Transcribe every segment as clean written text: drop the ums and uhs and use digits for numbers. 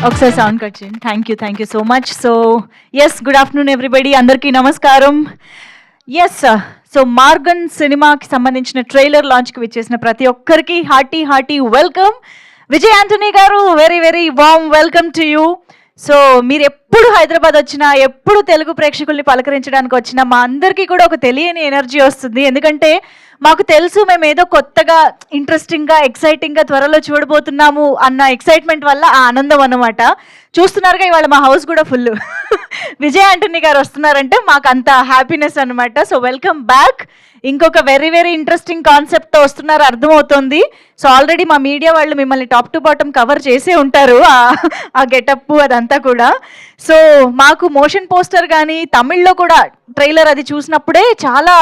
ఒకసారి sound cut చేయండి. Thank you so much. So yes, good afternoon everybody, అందరికీ నమస్కారం. ఎస్, సో మార్గన్ సినిమాకి సంబంధించిన ట్రైలర్ లాంచ్కి విచ్చేసిన ప్రతి ఒక్కరికి hearty welcome. Vijay Antony garu, very very warm welcome to you. So మీరు ఎప్పుడు హైదరాబాద్ వచ్చినా, ఎప్పుడు తెలుగు ప్రేక్షకుల్ని పలకరించడానికి వచ్చినా మా అందరికీ కూడా ఒక తెలియని ఎనర్జీ వస్తుంది. ఎందుకంటే మాకు తెలుసు మేము ఏదో కొత్తగా, ఇంట్రెస్టింగ్గా, ఎక్సైటింగ్గా త్వరలో చూడబోతున్నాము అన్న ఎక్సైట్మెంట్ వల్ల ఆ ఆనందం అన్నమాట. చూస్తున్నారుగా, ఇవాళ మా హౌస్ కూడా ఫుల్. విజయ్ ఆంటనీ గారు వస్తున్నారంటే మాకు అంత హ్యాపీనెస్ అనమాట. So welcome back. ఇంకొక వెరీ వెరీ ఇంట్రెస్టింగ్ కాన్సెప్ట్తో వస్తున్నారు అర్థమవుతుంది. సో ఆల్రెడీ మా మీడియా వాళ్ళు మిమ్మల్ని టాప్ టు బాటమ్ కవర్ చేసే ఉంటారు, ఆ గెటప్ అదంతా కూడా. సో మాకు మోషన్ పోస్టర్ కానీ తమిళ్లో కూడా ట్రైలర్ అది చూసినప్పుడే చాలా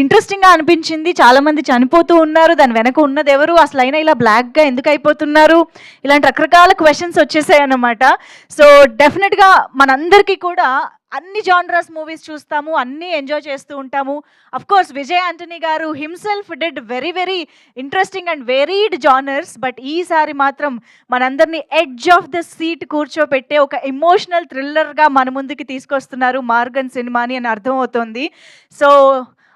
ఇంట్రెస్టింగ్గా అనిపించింది. చాలామంది చనిపోతూ ఉన్నారు, దాని వెనక ఉన్నది ఎవరు, అసలు అయినా ఇలా బ్లాక్గా ఎందుకు అయిపోతున్నారు, ఇలాంటి రకరకాల క్వశ్చన్స్ వచ్చేసాయి అన్నమాట. సో డెఫినెట్గా మనందరికీ కూడా అన్ని జానరస్ మూవీస్ చూస్తాము, అన్నీ ఎంజాయ్ చేస్తూ ఉంటాము. అఫ్ కోర్స్ విజయ్ ఆంటనీ గారు himself did very very interesting and varied genres. But ఈసారి మాత్రం మనందరినీ ఎడ్జ్ ఆఫ్ ద సీట్ కూర్చోపెట్టే ఒక ఎమోషనల్ థ్రిల్లర్గా మన ముందుకి తీసుకొస్తున్నారు మార్గన్ సినిమాని అని అర్థమవుతుంది. సో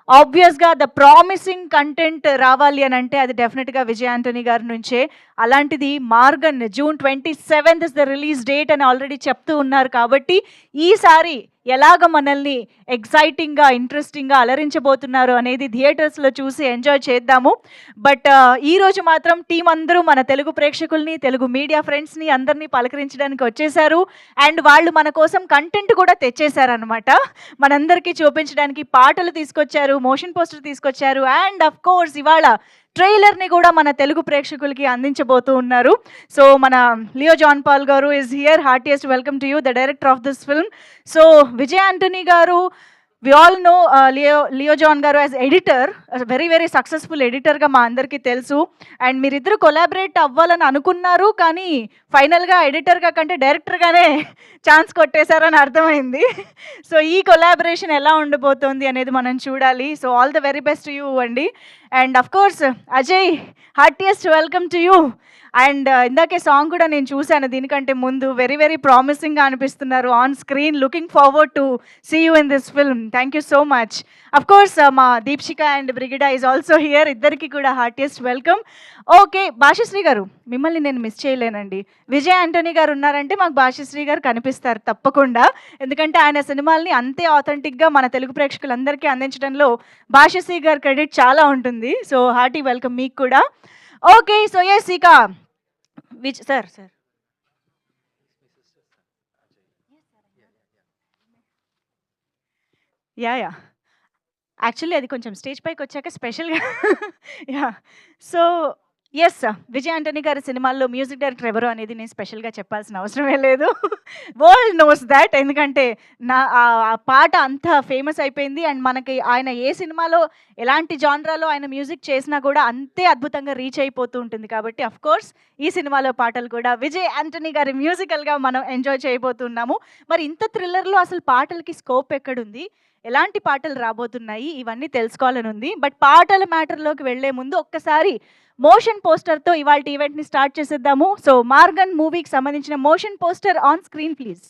ఆబ్వియస్గా ద ప్రామిసింగ్ కంటెంట్ రావాలి అని అంటే అది డెఫినెట్గా విజయ్ ఆంటనీ గారి నుంచే. అలాంటిది Maargan June 27th is the release date అని ఆల్రెడీ చెప్తూ ఉన్నారు. కాబట్టి ఈసారి ఎలాగ మనల్ని ఎక్సైటింగ్గా, ఇంట్రెస్టింగ్గా అలరించబోతున్నారు అనేది థియేటర్స్లో చూసి ఎంజాయ్ చేద్దాము. బట్ ఈరోజు మాత్రం టీం అందరూ మన తెలుగు ప్రేక్షకుల్ని, తెలుగు మీడియా ఫ్రెండ్స్ని అందరినీ పలకరించడానికి వచ్చేసారు. అండ్ వాళ్ళు మన కోసం కంటెంట్ కూడా తెచ్చేశారనమాట. మనందరికీ చూపించడానికి పాటలు తీసుకొచ్చారు, మోషన్ పోస్టర్ తీసుకొచ్చారు, అండ్ అఫ్ కోర్స్ ఇవాళ ట్రైలర్ని కూడా మన తెలుగు ప్రేక్షకులకి అందించబోతూ ఉన్నారు. సో మన లియో జాన్ పాల్ గారు is here. Heartiest welcome to you, the director of this film. So Vijay Antony గారు, we all know Leo John గారు as editor, very very successful ఎడిటర్గా మా అందరికీ తెలుసు. అండ్ మీరిద్దరు కొలాబరేట్ అవ్వాలని అనుకున్నారు, కానీ ఫైనల్గా ఎడిటర్గా కంటే డైరెక్టర్గానే ఛాన్స్ కొట్టేశారని అర్థమైంది. సో ఈ కొలాబరేషన్ ఎలా ఉండబోతోంది అనేది మనం చూడాలి. So all the very best to you అండి. And of course Ajay, heartiest welcome to you. And ఇందాకే సాంగ్ కూడా నేను చూశాను, దీనికంటే ముందు వెరీ వెరీ ప్రామిసింగ్గా అనిపిస్తున్నారు on screen. Looking forward to see you in this film. Thank you so much. Of course మా Deepshika and Brigida is also here. ఇద్దరికి కూడా హార్టియెస్ట్ వెల్కమ్. ఓకే, భాషశ్రీ గారు, మిమ్మల్ని నేను మిస్ చేయలేనండి. విజయ్ ఆంటనీ గారు ఉన్నారంటే మాకు భాషశ్రీ గారు కనిపిస్తారు తప్పకుండా. ఎందుకంటే ఆయన సినిమాల్ని అంతే ఆథెంటిక్గా మన తెలుగు ప్రేక్షకులందరికీ అందించడంలో భాషశ్రీ గారి క్రెడిట్ చాలా ఉంటుంది. సో హార్టీ వెల్కమ్ మీకు కూడా. ఓకే, సో ఎస్, ఇక సార్ యా యాక్చువల్లీ అది కొంచెం స్టేజ్ పైకి వచ్చాక స్పెషల్గా yeah. So yes, Vijay Antony గారి సినిమాల్లో మ్యూజిక్ డైరెక్టర్ ఎవరు అనేది నేను స్పెషల్గా చెప్పాల్సిన అవసరమే లేదు. World knows that. ఎందుకంటే ఆ పాట అంత ఫేమస్ అయిపోయింది. అండ్ మనకి ఆయన ఏ సినిమాలో, ఎలాంటి జాన్రాలో ఆయన మ్యూజిక్ చేసినా కూడా అంతే అద్భుతంగా రీచ్ అయిపోతూ ఉంటుంది. కాబట్టి అఫ్ కోర్స్ ఈ సినిమాలో పాటలు కూడా విజయ్ ఆంటనీ గారి మ్యూజికల్గా మనం ఎంజాయ్ చేయబోతున్నాము. మరి ఇంత థ్రిల్లర్లో అసలు పాటలకి స్కోప్ ఎక్కడుంది, ఎలాంటి పాటలు రాబోతున్నాయి, ఇవన్నీ తెలుసుకోవాలని ఉంది. బట్ పాటల మ్యాటర్లోకి వెళ్లే ముందు ఒక్కసారి మోషన్ పోస్టర్తో ఇవాళ ఈవెంట్ని స్టార్ట్ చేసేద్దాము. సో మార్గన్ మూవీకి సంబంధించిన motion poster on screen please.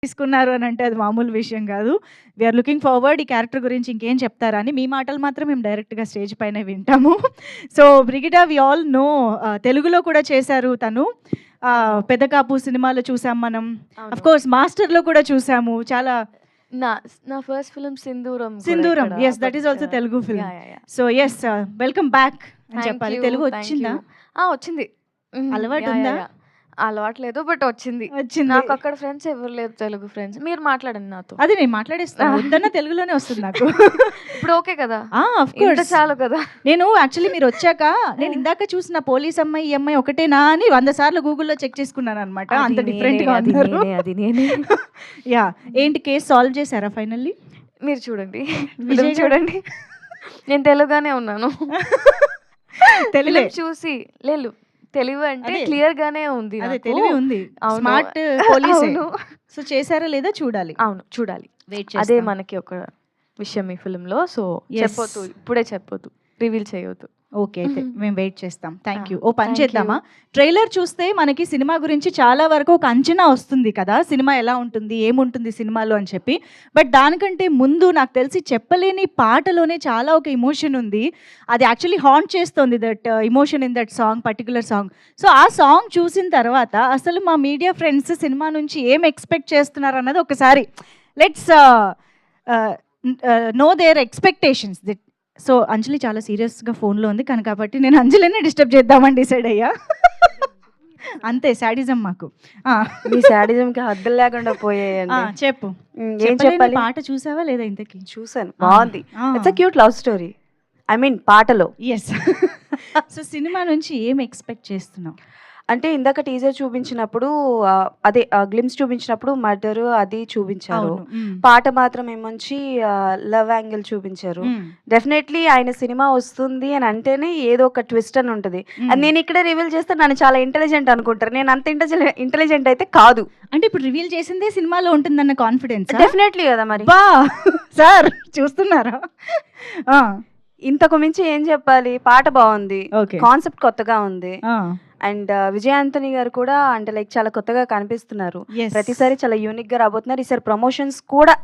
తీసుకున్నారు అని అంటే అది మామూలు విషయం కాదు. వీఆర్ లుకింగ్ ఫార్వర్డ్ ఈ క్యారెక్టర్ గురించి ఇంకేం చెప్తారా అని. మీ మాటలు మాత్రం మేము డైరెక్ట్గా స్టేజ్ పైన వింటాము. So Brigida we all know తెలుగులో కూడా చేశారు తను. పెద్ద కాపు సినిమాలో చూసాం మనం, అఫ్ కోర్స్ మాస్టర్లో కూడా చూసాము. చాలా నా first film Sindhooram. Yes, that is also Telugu film. So yes, welcome back అని చెప్పాలి. తెలుగు వచ్చిందా? వచ్చింది. అలవాటు ఉందా? అలవాటు లేదు, బట్ వచ్చింది. నాకు అక్కడ ఫ్రెండ్స్ ఎవరు లేరు తెలుగు ఫ్రెండ్స్. మీరు మాట్లాడండి నాతో. అది నేను మాట్లాడేస్తాను. వద్దన్న తెలుగులోనే వస్తుంది నాకు. ఇప్పుడు ఓకే కదా? ఆఫ్ కోర్స్ చాలు కదా. నేను యాక్చువల్లీ మీరు వచ్చాక నేను ఇందాక చూసిన పోలీస్ అమ్మాయి ఈ అమ్మాయి ఒకటేనా అని 100 సార్లు గూగుల్లో చెక్ చేసుకున్నాను అనమాట. అంత డిఫరెంట్ గా ఉన్నారు. యా, ఏంటి కేసు సాల్వ్ చేశారా ఫైనల్లీ? మీరు చూడండి, విజయ్ చూడండి. నేను తెలుగుగానే ఉన్నాను. తెలుగు చూసి లేదు, తెలివి అంటే క్లియర్ గానే ఉంది. అదే తెలివి ఉంది, స్మార్ట్ పోలీస్. సో చేశారా లేదా చూడాలి. అవును, చూడాలి. అదే మనకి ఒక విషయం ఈ ఫిల్మ్ లో. సో చెప్పొద్దు, ఇప్పుడే చెప్పొద్దు, రివీల్ చేయొద్దు. ఓకే, అయితే మేము వెయిట్ చేస్తాం. Thank you. ఓ పని చేద్దామా, ట్రైలర్ చూస్తే మనకి సినిమా గురించి చాలా వరకు ఒక అంచనా వస్తుంది కదా, సినిమా ఎలా ఉంటుంది, ఏముంటుంది సినిమాలో అని చెప్పి. బట్ దానికంటే ముందు నాకు తెలిసి చెప్పలేని పాటలోనే చాలా ఒక ఇమోషన్ ఉంది. అది యాక్చువల్లీ హాంట్ చేస్తుంది, that emotion in that song, particular song. So ఆ సాంగ్ చూసిన తర్వాత అసలు మా మీడియా ఫ్రెండ్స్ సినిమా నుంచి ఏం ఎక్స్పెక్ట్ చేస్తున్నారు అన్నది ఒకసారి let's know their expectations. So Anjali చాలా సీరియస్గా ఫోన్లో ఉంది కానీ కాబట్టి నేను అంజలినే డిస్టర్బ్ చేద్దామని డిసైడ్ అయ్యా. అంతే శాడిజం మాకు. మీ శాడిజంకి హద్దులు లేకుండా పోయాయండి. చెప్పు, ఏం చెప్పాలి? పాట చూసావా లేదా? ఇంతకీ చూసాను, బాగుంది. It's a cute love story. I mean పాటలో. ఎస్. సో సినిమా నుంచి ఏం ఎక్స్పెక్ట్ చేస్తున్నావు? అంటే ఇందాక టీజర్ చూపించినప్పుడు అదే గ్లిమ్స్ చూపించినప్పుడు మర్డర్ అది చూపించారు. పాట మాత్రం ఏమొచ్చి లవ్ యాంగిల్ చూపించారు. డెఫినెట్లీ ఆయన సినిమా వస్తుంది అని అంటేనే ఏదో ఒక ట్విస్ట్ అని ఉంటుంది. అది నేను ఇక్కడ రివీల్ చేస్తే నన్ను చాలా ఇంటెలిజెంట్ అనుకుంటారు. నేను అంత ఇంటెలిజెంట్ అయితే కాదు. అంటే ఇప్పుడు రివీల్ చేసిందే సినిమాలో ఉంటుందన్న కాన్ఫిడెన్స్ డెఫినెట్లీ కదా. మరి సార్ చూస్తున్నారా? ఇంతకు మించి ఏం చెప్పాలి? పాట బాగుంది, కాన్సెప్ట్ కొత్తగా ఉంది. అండ్ విజయ్ ఆంటనీ గారు కూడా అంటే లైక్ చాలా కొత్తగా కనిపిస్తున్నారు. ప్రతిసారి చాలా యూనిక్ గా రాబోతున్నారు. ఈసారి ప్రమోషన్స్ కూడా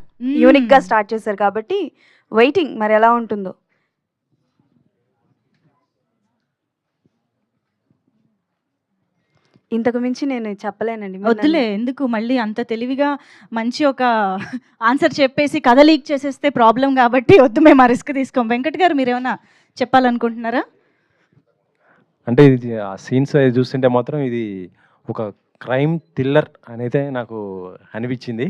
యూనిక్ గా స్టార్ట్ చేశారు కాబట్టి వెయిటింగ్ మరి ఎలా ఉంటుందో. ఇంతకు మించి నేను చెప్పలేనండి. వద్దులే, ఎందుకు మళ్ళీ అంత తెలివిగా మంచి ఒక ఆన్సర్ చెప్పేసి కథ లీక్ చేసేస్తే ప్రాబ్లం కాబట్టి వద్దు, మేము ఆ రిస్క్ తీసుకోం. వెంకట్ గారు మీరేమన్నా చెప్పాలనుకుంటున్నారా? అంటే ఇది ఆ సీన్స్ చూస్తుంటే మాత్రం ఇది ఒక క్రైమ్ థ్రిల్లర్ అనేది నాకు అనిపించింది.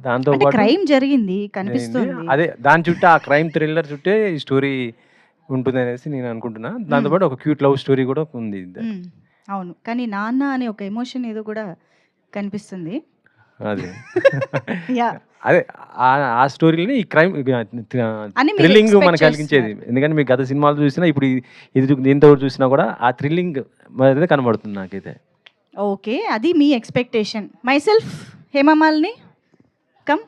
దాంతో పాటు క్రైమ్ జరిగింది కనిపిస్తుంది, అదే దాని చుట్టూ ఆ క్రైమ్ థ్రిల్లర్ చుట్టే ఈ స్టోరీ ఉంటుంది అనేసి నేను అనుకుంటున్నా. దాంతోపాటు ఒక క్యూట్ లవ్ స్టోరీ కూడా ఉంది. అవును, కానీ నాన్న అనే ఒక ఎమోషన్ ఏదో కూడా కనిపిస్తుంది. అదే అదే ఆ స్టోరీని ఈ క్రైమ్ థ్రిల్లింగ్ మనకు కలిగించేది. ఎందుకంటే మీకు గత సినిమాలు చూసినా ఇప్పుడు ఇది దీంతో చూసినా కూడా ఆ థ్రిల్లింగ్ అనేది కనబడుతుంది నాకైతే. ఓకే, అది మీ expectation. Myself Hemamalini come.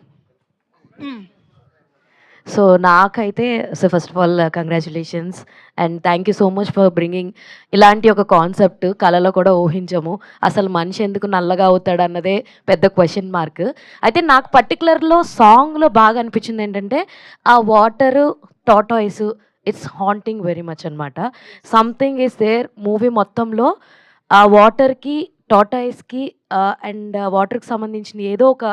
So నాకైతే first of all congratulations and thank you so much for bringing ఇలాంటి ఒక కాన్సెప్ట్. కళలో కూడా ఊహించము. అసలు మనిషి ఎందుకు నల్లగా అవుతాడు అన్నదే పెద్ద క్వశ్చన్ మార్క్. అయితే నాకు పర్టికులర్లో సాంగ్లో బాగా అనిపించింది ఏంటంటే ఆ water tortoise, it's haunting very much అనమాట. సంథింగ్ ఈస్ దేర్ మూవీ మొత్తంలో. ఆ వాటర్కి, టాటాయిస్కి అండ్ వాటర్కి సంబంధించిన ఏదో ఒక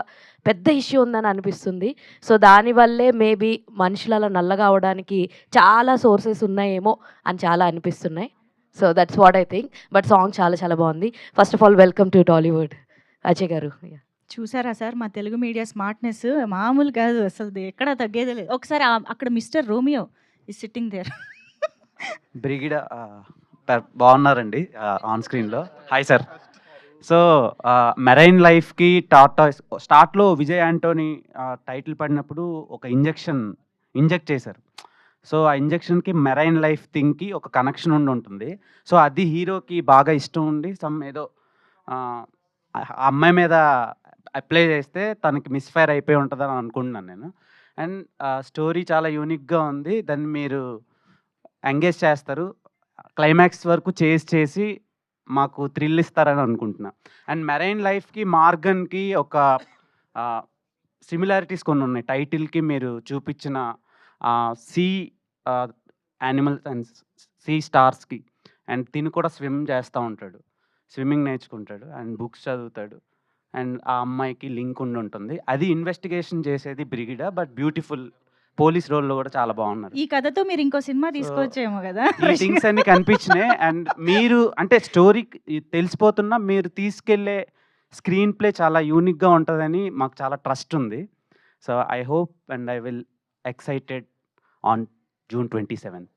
పెద్ద ఇష్యూ ఉందని అనిపిస్తుంది. సో దానివల్లే మేబీ మనుషులు అలా నల్లగా అవడానికి చాలా సోర్సెస్ ఉన్నాయేమో అని చాలా అనిపిస్తున్నాయి. So that's what I think. But song చాలా చాలా బాగుంది. First of all welcome to Tollywood Ajay గారు. చూసారా సార్, మా తెలుగు మీడియా స్మార్ట్నెస్ మామూలు కాదు, అసలు ఎక్కడ తగ్గేదే లేదు. ఒకసారి అక్కడ మిస్టర్ రోమియో ఈ సిట్టింగ్ దేర్. బ్రిగిడా బాగున్నారండి ఆన్ స్క్రీన్లో. Hi sir. సో మెరైన్ లైఫ్కి టాటాయిస్ స్టార్ట్లో విజయ్ ఆంటోనీ టైటిల్ పడినప్పుడు ఒక ఇంజెక్ట్ చేశారు. సో ఆ ఇంజెక్షన్కి మెరైన్ లైఫ్ థింగ్కి ఒక కనెక్షన్ ఉంటుంది. సో అది హీరోకి బాగా ఇష్టం ఉండి సమ్ ఏదో అమ్మాయి మీద అప్లై చేస్తే తనకి మిస్ఫైర్ అయిపోయి ఉంటుందని అనుకుంటున్నాను నేను. అండ్ స్టోరీ చాలా యూనిక్గా ఉంది. దాన్ని మీరు ఎంగేజ్ చేస్తారు, క్లైమాక్స్ వరకు చేసి మాకు థ్రిల్ ఇస్తారని అనుకుంటున్నా. అండ్ మెరైన్ లైఫ్కి మార్గన్కి ఒక సిమిలారిటీస్ కొన్ని ఉన్నాయి. టైటిల్‌కి మీరు చూపించిన సీ యానిమల్స్ అండ్ సీ స్టార్స్‌కి. అండ్ తిను కూడా స్విమ్ చేస్తా ఉంటాడు. స్విమ్మింగ్ నేర్చుకుంటాడు అండ్ బుక్స్ చదువుతాడు. అండ్ ఆ అమ్మాయికి లింక్ ఉండుంటుంది. అది ఇన్వెస్టిగేషన్ చేసేది బ్రిగిడా. బట్ బ్యూటిఫుల్ పోలీస్ రోల్‌లో కూడా చాలా బాగున్నారు. ఈ కథతో మీరు ఇంకో సినిమా సో, తీసుకోవచ్చేమో కదా! ఈ థింగ్స్ అన్నీ కనిపించినాయి. అండ్ మీరు అంటే స్టోరీ తెలిసిపోతున్నా మీరు తీసుకెళ్ళే స్క్రీన్ ప్లే చాలా యూనిక్‌గా ఉంటదని మాకు చాలా ట్రస్ట్ ఉంది. So, I hope and I will excited on June 27th.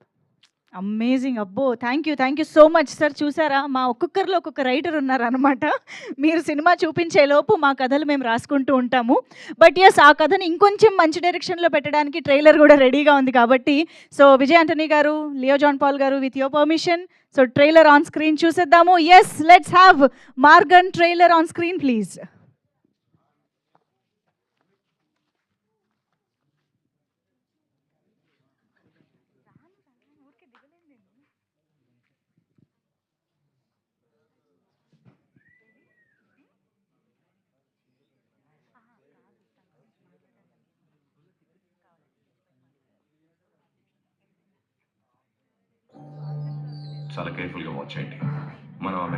Amazing. అబ్బో! Thank you so much sir. చూసారా, మా ఒక్కొక్కరిలో ఒక్కొక్క రైటర్ ఉన్నారనమాట. మీరు సినిమా చూపించేలోపు మా కథలు మేము రాసుకుంటూ ఉంటాము. బట్ యెస్, ఆ కథని ఇంకొంచెం మంచి డైరెక్షన్‌లో పెట్టడానికి ట్రైలర్ కూడా రెడీగా ఉంది కాబట్టి, సో విజయ్ ఆంటనీ గారు, లియో జాన్ పాల్ గారు, with your permission, so trailer on screen చూసేద్దాము. Yes, let's have Maargan trailer on screen please. చాలా కేర్ఫుల్గా వాచ్ చేయండి. మనం ఆమె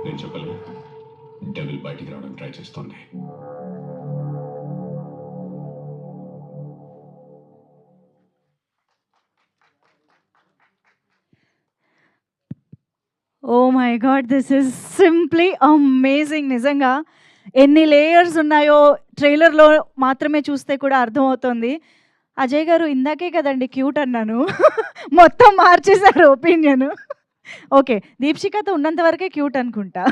నేను చెప్పలేదు, డెవిల్ బయటికి రావడానికి ట్రై చేస్తోంది. Oh my God, this is simply amazing. నిజంగా ఎన్ని లేయర్స్ ఉన్నాయో ట్రైలర్లో మాత్రమే చూస్తే కూడా అర్థమవుతుంది. అజయ్ గారు ఇందాకే కదండి క్యూట్ అన్నాను, మొత్తం మార్చేశారు ఒపీనియన్. ఓకే, దీప్షికతో ఉన్నంత వరకే క్యూట్ అనుకుంటా.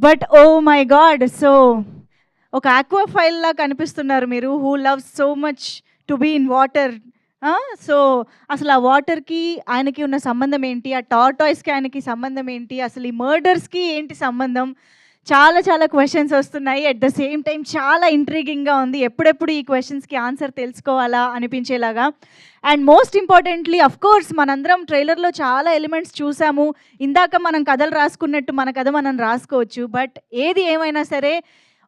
But oh my God, so ఒక ఆక్వా ఫైల్ లా కనిపిస్తున్నారు మీరు, who love so much to be in water. So అసలు ఆ వాటర్కి ఆయనకి ఉన్న సంబంధం ఏంటి, ఆ టార్టాయిస్కి ఆయనకి సంబంధం ఏంటి, అసలు ఈ మర్డర్స్కి ఏంటి సంబంధం, చాలా చాలా క్వశ్చన్స్ వస్తున్నాయి. అట్ ద సేమ్ టైం చాలా ఇంట్రీగింగ్గా ఉంది, ఎప్పుడెప్పుడు ఈ క్వశ్చన్స్కి ఆన్సర్ తెలుసుకోవాలా అనిపించేలాగా. And most importantly of course మనందరం ట్రైలర్లో చాలా ఎలిమెంట్స్ చూసాము. ఇందాక మనం కథలు రాసుకున్నట్టు మన కథ మనం రాసుకోవచ్చు. బట్ ఏది ఏమైనా సరే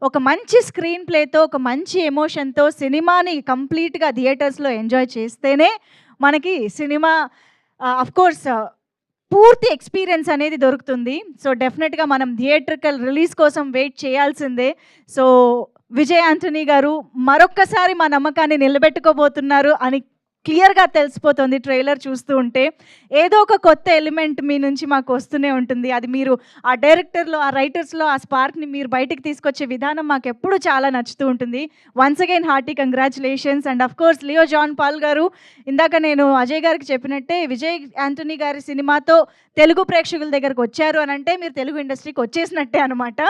ఒక మంచి స్క్రీన్ ప్లేతో, ఒక మంచి ఎమోషన్తో సినిమాని కంప్లీట్గా థియేటర్స్లో ఎంజాయ్ చేస్తేనే మనకి సినిమా కోర్స్ పూర్తి ఎక్స్పీరియన్స్ అనేది దొరుకుతుంది. సో డెఫినెట్గా మనం థియేట్రికల్ రిలీజ్ కోసం వెయిట్ చేయాల్సిందే. సో విజయ్ ఆంటనీ గారు మరొక్కసారి మా నమ్మకాన్ని నిలబెట్టుకోబోతున్నారు అని క్లియర్గా తెలిసిపోతుంది ట్రైలర్ చూస్తూ ఉంటే. ఏదో ఒక కొత్త ఎలిమెంట్ మీ నుంచి మాకు వస్తూనే ఉంటుంది. అది మీరు ఆ డైరెక్టర్లో, ఆ రైటర్స్లో ఆ స్పార్క్ని మీరు బయటకు తీసుకొచ్చే విధానం మాకు ఎప్పుడు చాలా నచ్చుతూ ఉంటుంది. Once again hearty congratulations. And of course Leo John Paul garu, ఇందాక నేను అజయ్ గారికి చెప్పినట్టే విజయ్ ఆంటనీ గారి సినిమాతో తెలుగు ప్రేక్షకుల దగ్గరకు వచ్చారు అని అంటే మీరు తెలుగు ఇండస్ట్రీకి వచ్చేసినట్టే అనమాట.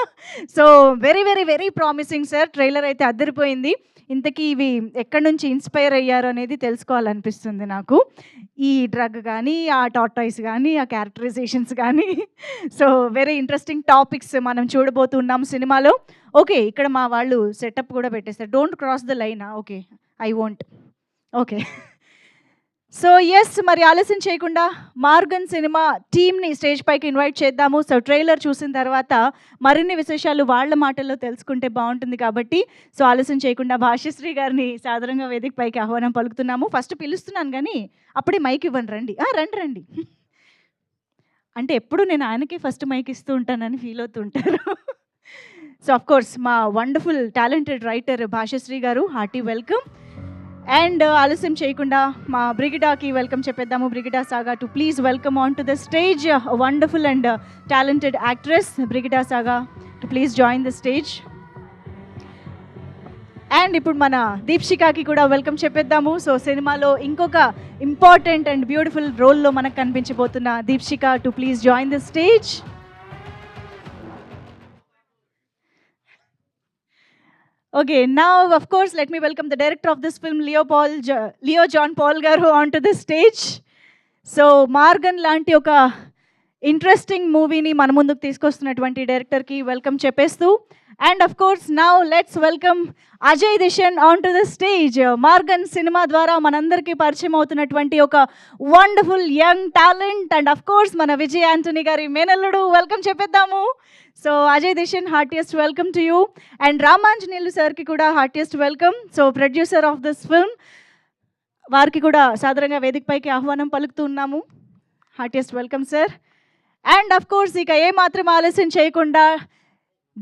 So very very very promising sir. Trailer అయితే అద్దరిపోయింది. ఇంతకీ ఇవి ఎక్కడి నుంచి ఇన్స్పైర్ అయ్యారు అనేది తెలుసుకోవాలనిపిస్తుంది నాకు. ఈ డ్రగ్ కానీ, ఆ టార్టాయిస్ కానీ, ఆ క్యారెక్టరైజేషన్స్ కానీ. సో వెరీ ఇంట్రెస్టింగ్ టాపిక్స్ మనం చూడబోతున్నాం సినిమాలో. ఓకే, ఇక్కడ మా వాళ్ళు సెటప్ కూడా పెట్టేస్తారు. Don't cross the line. Okay, I won't. Okay, so yes, మరి ఆలస్యం చేయకుండా మార్గన్ సినిమా టీమ్ని స్టేజ్ పైకి ఇన్వైట్ చేద్దాము. సో ట్రైలర్ చూసిన తర్వాత మరిన్ని విశేషాలు వాళ్ళ మాటల్లో తెలుసుకుంటే బాగుంటుంది కాబట్టి, సో ఆలస్యం చేయకుండా భాష్యశ్రీ గారిని సాధారణంగా వేదిక పైకి ఆహ్వానం పలుకుతున్నాము. ఫస్ట్ పిలుస్తున్నాను కానీ అప్పుడే మైక్ ఇవ్వండి, రండి రండి రండి. అంటే ఎప్పుడు నేను ఆయనకి ఫస్ట్ మైక్ ఇస్తూ ఉంటానని ఫీల్ అవుతూ ఉంటారు. సో అఫ్ కోర్స్ మా వండర్ఫుల్ టాలెంటెడ్ రైటర్ భాష్యశ్రీ గారు, హార్టీ వెల్కమ్. అండ్ ఆలస్యం చేయకుండా మా బ్రిగిడాకి వెల్కమ్ చెప్పేద్దాము. Brigida Saga to please welcome on to the stage wonderful and talented actress Brigida Saga to please join the stage. And ఇప్పుడు మన దీప్షికాకి కూడా వెల్కమ్ చెప్పేద్దాము. సో సినిమాలో ఇంకొక ఇంపార్టెంట్ అండ్ బ్యూటిఫుల్ రోల్లో మనకు కనిపించబోతున్న Deepshika to please join the stage. Okay, now of course let me welcome the director of this film, Leo John Paul garu onto the stage. So Margan లాంటి ఒక interesting మూవీని మన ముందుకు తీసుకొస్తున్నటువంటి డైరెక్టర్కి వెల్కమ్ చెప్పేస్తూ, and of course now let's welcome Ajay Dhishan on to the stage. Maargan సినిమా ద్వారా మనందరికీ పరిచయం అవుతున్నటువంటి ఒక wonderful young talent and of course మన విజయ్ ఆంటనీ గారి మేనల్లుడు. వెల్కమ్ చెప్పేద్దాము. So Ajay Dhishan, heartiest welcome to you. And Ramanjaneyulu సార్కి కూడా heartiest welcome. So producer of this film, వారికి కూడా సాధారణంగా వేదిక పైకి ఆహ్వానం పలుకుతూ ఉన్నాము. Heartiest welcome sir. And of course ఇక ఏమాత్రం ఆలస్యం చేయకుండా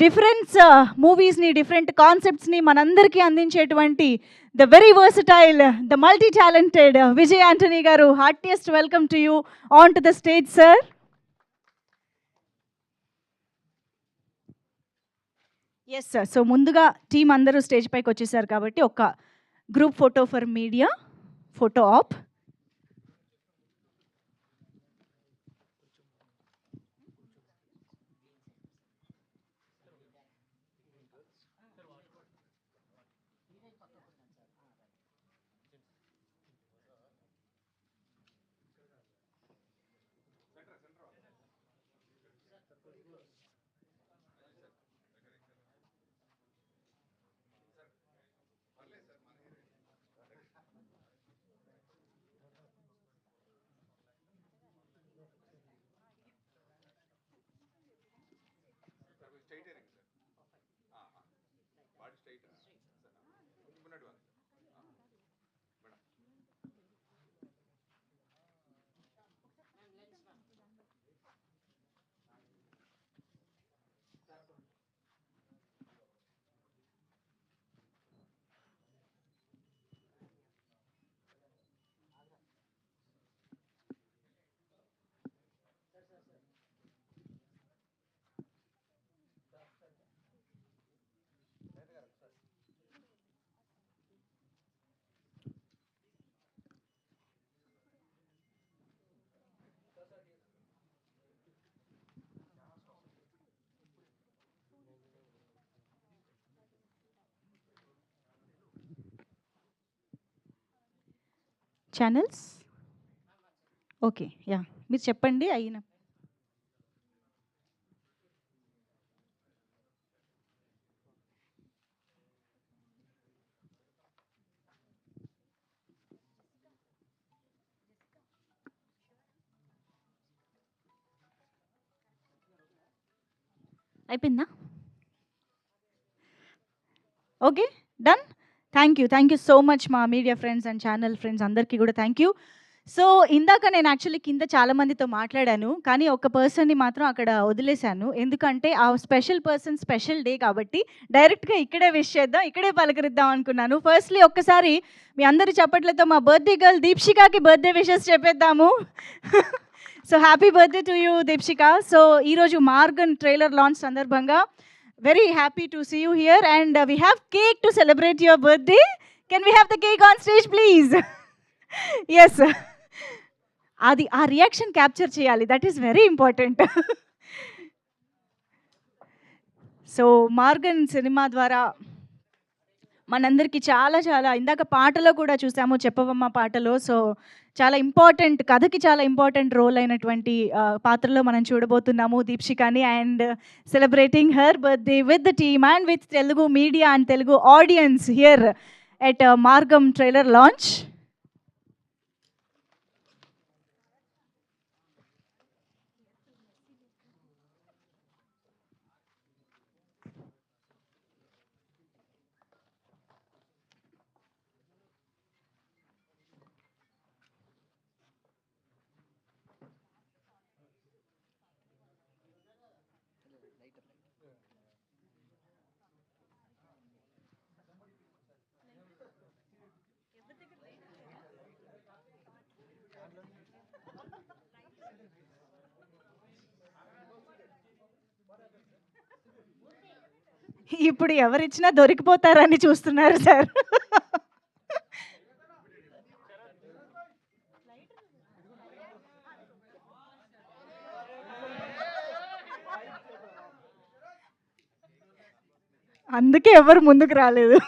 డిఫరెంట్ మూవీస్ని, డిఫరెంట్ కాన్సెప్ట్స్ని మనందరికీ అందించేటువంటి the very versatile, the multi talented Vijay Antony గారు, heartiest welcome to you on to the stage sir. Yes sir. So ముందుగా టీం అందరూ స్టేజ్ పైకి వచ్చేసారు కాబట్టి ఒక group photo for media, photo op. Channels okay ya మీరు చెప్పండి అయిన అయిపోయిందా okay done thank you so much మా media friends and channel friends అందరికీ కూడా థ్యాంక్ యూ. సో ఇందాక నేను యాక్చువల్లీ కింద చాలా మందితో మాట్లాడాను, కానీ ఒక పర్సన్ని మాత్రం అక్కడ వదిలేశాను. ఎందుకంటే ఆ స్పెషల్ పర్సన్ స్పెషల్ డే కాబట్టి డైరెక్ట్గా ఇక్కడే విష్ చేద్దాం, ఇక్కడే పలకరిద్దాం అనుకున్నాను. ఫస్ట్లీ ఒక్కసారి మీ అందరి చప్పట్లతో మా బర్త్డే గర్ల్ దీప్షికాకి బర్త్డే విషెస్ చెప్పేద్దాము. So happy birthday to you Deepshika. So ఈరోజు మార్గన్ ట్రైలర్ లాంచ్ సందర్భంగా very happy to see you here and we have cake to celebrate your birthday. Can we have the cake on stage please? Yes. అది ఆ reaction capture చేయాలి, that is very important. So Maargan సినిమా ద్వారా మనందరికీ చాలా చాలా ఇందాక పాటలో కూడా చూసాము, చెప్పవమ్మ పాటలో. సో చాలా ఇంపార్టెంట్ కథకి చాలా ఇంపార్టెంట్ రోల్ అయినటువంటి పాత్రలో మనం చూడబోతున్నాము దీప్షికాని. And celebrating her birthday with the team and with Telugu media and Telugu audience here at Maargan trailer launch. ఇప్పుడు ఎవరిచ్చినా దొరికిపోతారని చూస్తున్నారు సార్. అందుకే ఎవరు ముందుకు రాలేదు.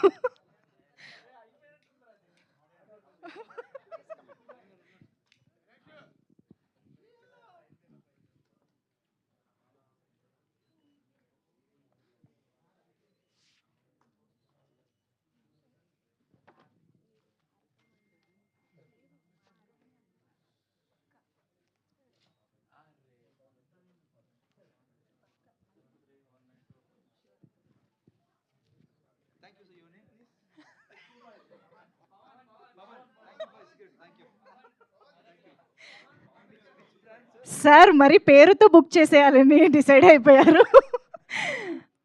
సార్ మరి పేరుతో బుక్ చేసేయాలని డిసైడ్ అయిపోయారు.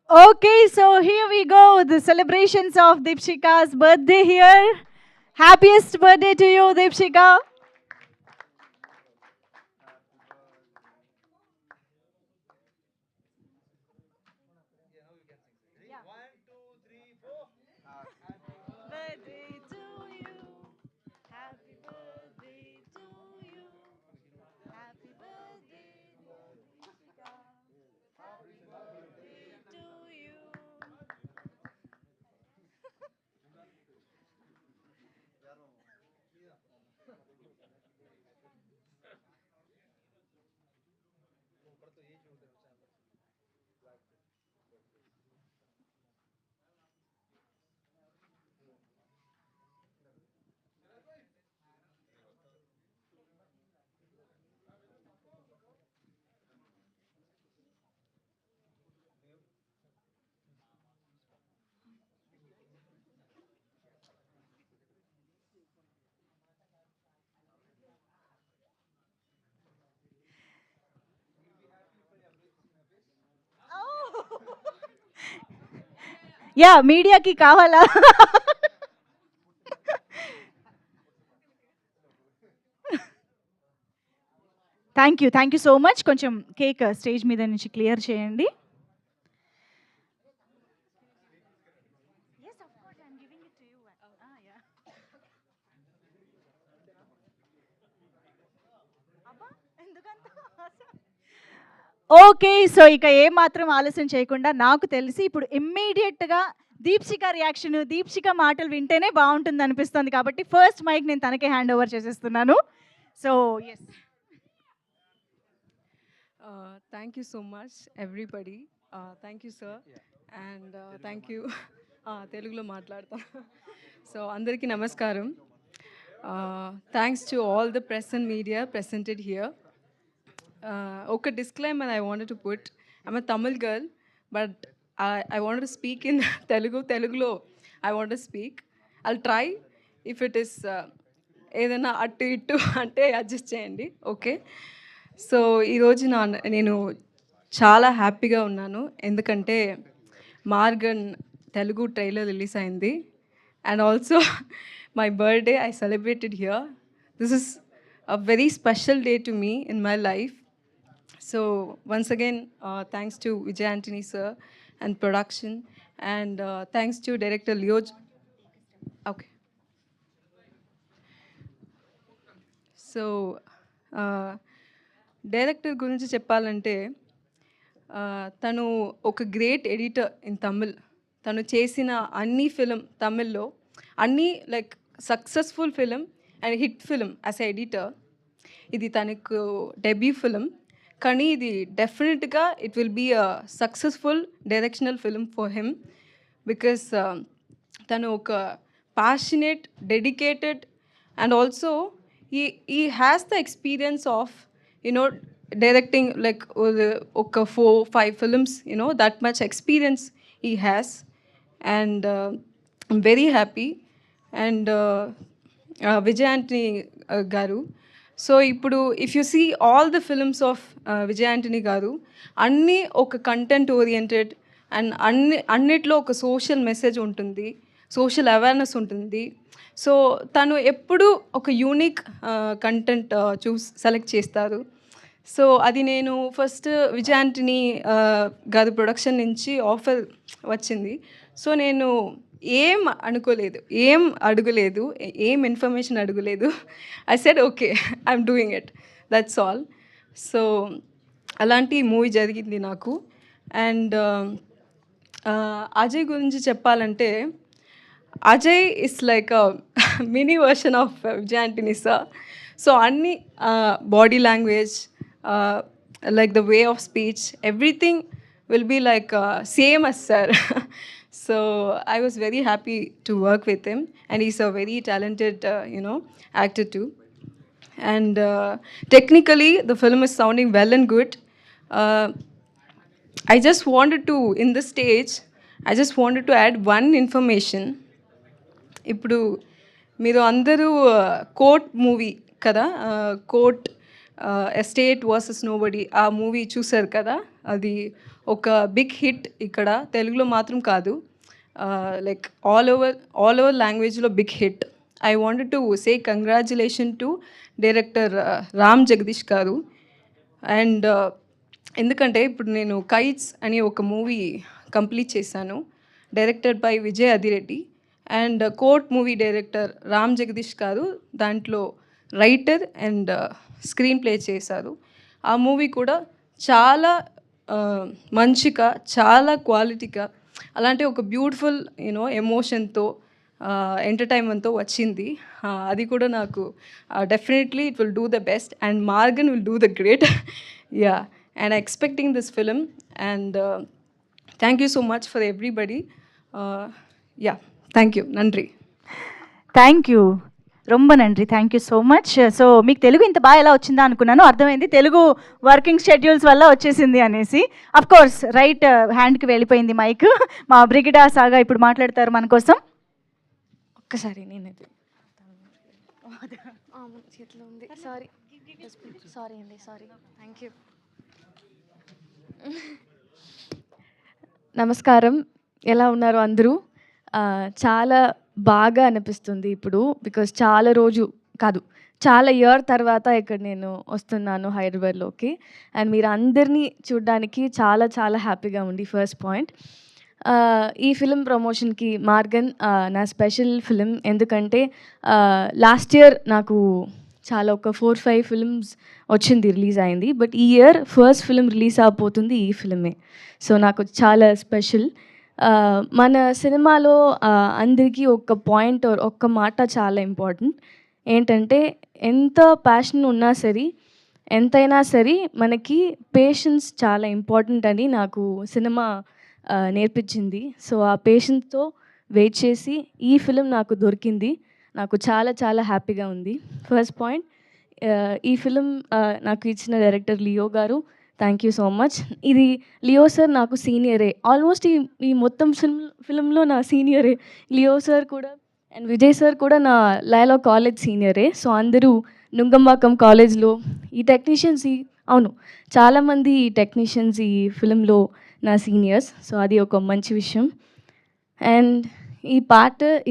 Okay, so here we go, the celebrations of Deepshika's birthday here. Happiest birthday to you Deepshika. Ya మీడియాకి కావాలా? Thank you so much. కొంచెం కేక్ స్టేజ్ మీద నుంచి క్లియర్ చేయండి. ఓకే, సో ఇక ఏమాత్రం ఆలస్యం చేయకుండా నాకు తెలిసి ఇప్పుడు ఇమ్మీడియట్గా దీప్షిక రియాక్షన్, దీప్షిక మాటలు వింటేనే బాగుంటుంది అనిపిస్తుంది. కాబట్టి ఫస్ట్ మైక్ నేను తనకే హ్యాండ్ ఓవర్ చేసేస్తున్నాను. So yes. Thank you so much, everybody. Thank you, sir. And thank you. Telugulo మాట్లాడతా. So అందరికీ నమస్కారం. Thanks to all the press and media presented here. ఒక disclaimer I wanted to put. I'm a Tamil girl, but I wanted to speak in Telugulo I want to speak. I'll try. If it is ఏదైనా అటు ఇటు అంటే adjust చేయండి, okay? So ఈరోజు నేను చాలా హ్యాపీగా ఉన్నాను, ఎందుకంటే మార్గన్ తెలుగు ట్రైలర్ రిలీజ్ అయింది. And also my birthday I celebrated here. This is a very special day to me in my life. So once again thanks to Vijay Antony sir and production, and thanks to director Leo. Okay, so director గురించి చెప్పాలంటే తను ఒక great editor in Tamil. తను చేసిన అన్ని film తమిళ్లో అన్నీ like successful film and hit film as a editor. ఇది తనకు డెబ్యూ ఫిలిం, కానీ ఇది డెఫినెట్గా it will be a successful directional film for him, because తను ఒక passionate, dedicated, and also he has the experience of, you know, directing like okay 4-5 films, you know, that much experience he has. And I'm very happy. And Vijay Antony garu, so ipudu if you see all the films of Vijay Antony garu, anni oka content oriented and annitlo oka social message untundi, social awareness untundi. So తను ఎప్పుడు ఒక unique content select చేస్తారు. So అది నేను first Vijay Antony గారి production నుంచి offer వచ్చింది. So నేను ఏం అడగలేదు, ఏం ఇన్ఫర్మేషన్ అడగలేదు. I said okay, I'm doing it, that's all. So అలాంటి మూవీ జరిగింది నాకు. అండ్ అజయ్ గురించి చెప్పాలంటే, Ajay is like a mini version of Vijay Antony sir. So అన్ని body language, like the way of speech, everything will be like same as sir. So I was very happy to work with him, and is a very talented actor too. And technically the film is sounding well and good. I just wanted to, in this stage, I just wanted to add one information. ఇప్పుడు మీరు అందరూ court movie కదా, court estate versus nobody, ఆ movie చూసారు కదా. అది ఒక big hit ఇక్కడ, తెలుగులో మాత్రం కాదు, లైక్ ఆల్ ఓవర్ లాంగ్వేజ్లో big hit. I wanted to say congratulation to director Ram Jagadeesh garu. And ఎందుకంటే ఇప్పుడు నేను కైట్స్ అని ఒక మూవీ కంప్లీట్ చేశాను, directed by Vijay Adireddy. And Court movie director Ram Jagadeesh garu దాంట్లో రైటర్ అండ్ స్క్రీన్ ప్లే చేశారు. ఆ మూవీ కూడా చాలా మంచిగా, చాలా క్వాలిటీగా, అలాంటి ఒక బ్యూటిఫుల్ ఎమోషన్తో, ఎంటర్టైన్మెంట్తో వచ్చింది. అది కూడా నాకు definitely it will do the best and Maargan will do the great. Ya, and expecting this film. And thank you so much for everybody. Ya, thank you, నండ్రి. థ్యాంక్ యూ, రొంబ నండ్రి, thank you so much. So మీకు తెలుగు ఇంత బాగా ఎలా వచ్చిందా అనుకున్నాను, అర్థమైంది తెలుగు వర్కింగ్ షెడ్యూల్స్ వల్ల వచ్చేసింది అనేసి. అఫ్ కోర్స్ రైట్ హ్యాండ్కి వెళ్ళిపోయింది మైక్. మా బ్రిగిడా సాగా ఇప్పుడు మాట్లాడతారు మన కోసం. ఒక్కసారి నేనైతే చేతిలో ఉంది, సారీ అండి, సారీ, థ్యాంక్ యూ. నమస్కారం, ఎలా ఉన్నారు అందరూ? చాలా బాగా అనిపిస్తుంది ఇప్పుడు, బికాజ్ చాలా ఇయర్ తర్వాత ఇక్కడ నేను వస్తున్నాను హైదరాబాద్లోకి. అండ్ మీరు అందరినీ చూడడానికి చాలా చాలా హ్యాపీగా ఉంది. ఫస్ట్ పాయింట్, ఈ ఫిలిం ప్రమోషన్కి మార్గన్ నా స్పెషల్ ఫిలిం, ఎందుకంటే లాస్ట్ ఇయర్ నాకు చాలా ఒక 4-5 ఫిల్మ్స్ వచ్చింది, రిలీజ్ అయింది. బట్ ఈ ఇయర్ ఫస్ట్ ఫిలిం రిలీజ్ అవబోతుంది ఈ ఫిలిమే. సో నాకు చాలా స్పెషల్. మన సినిమాలో అందరికీ ఒక పాయింట్ ఒక్క మాట చాలా ఇంపార్టెంట్. ఏంటంటే ఎంత ప్యాషన్ ఉన్నా సరే, ఎంతైనా సరే మనకి పేషెన్స్ చాలా ఇంపార్టెంట్ అని నాకు సినిమా నేర్పించింది. సో ఆ పేషెన్స్‌తో వెయిట్ చేసి ఈ ఫిల్మ్ నాకు దొరికింది. నాకు చాలా చాలా హ్యాపీగా ఉంది. ఫస్ట్ పాయింట్, ఈ ఫిల్మ్ నాకు ఇచ్చిన డైరెక్టర్ లియో గారు, థ్యాంక్ యూ సో మచ్. ఇది లియో సార్ నాకు సీనియరే, ఆల్మోస్ట్ ఈ మొత్తం ఫిల్మ్లో నా సీనియరే. లియో సార్ కూడా అండ్ విజయ్ సార్ కూడా నా లయలా కాలేజ్ సీనియరే. సో అందరూ నుంగంబాకం కాలేజ్లో ఈ టెక్నీషియన్స్ అవును, చాలామంది టెక్నీషియన్స్ ఈ ఫిల్మ్లో నా సీనియర్స్. సో అది ఒక మంచి విషయం. అండ్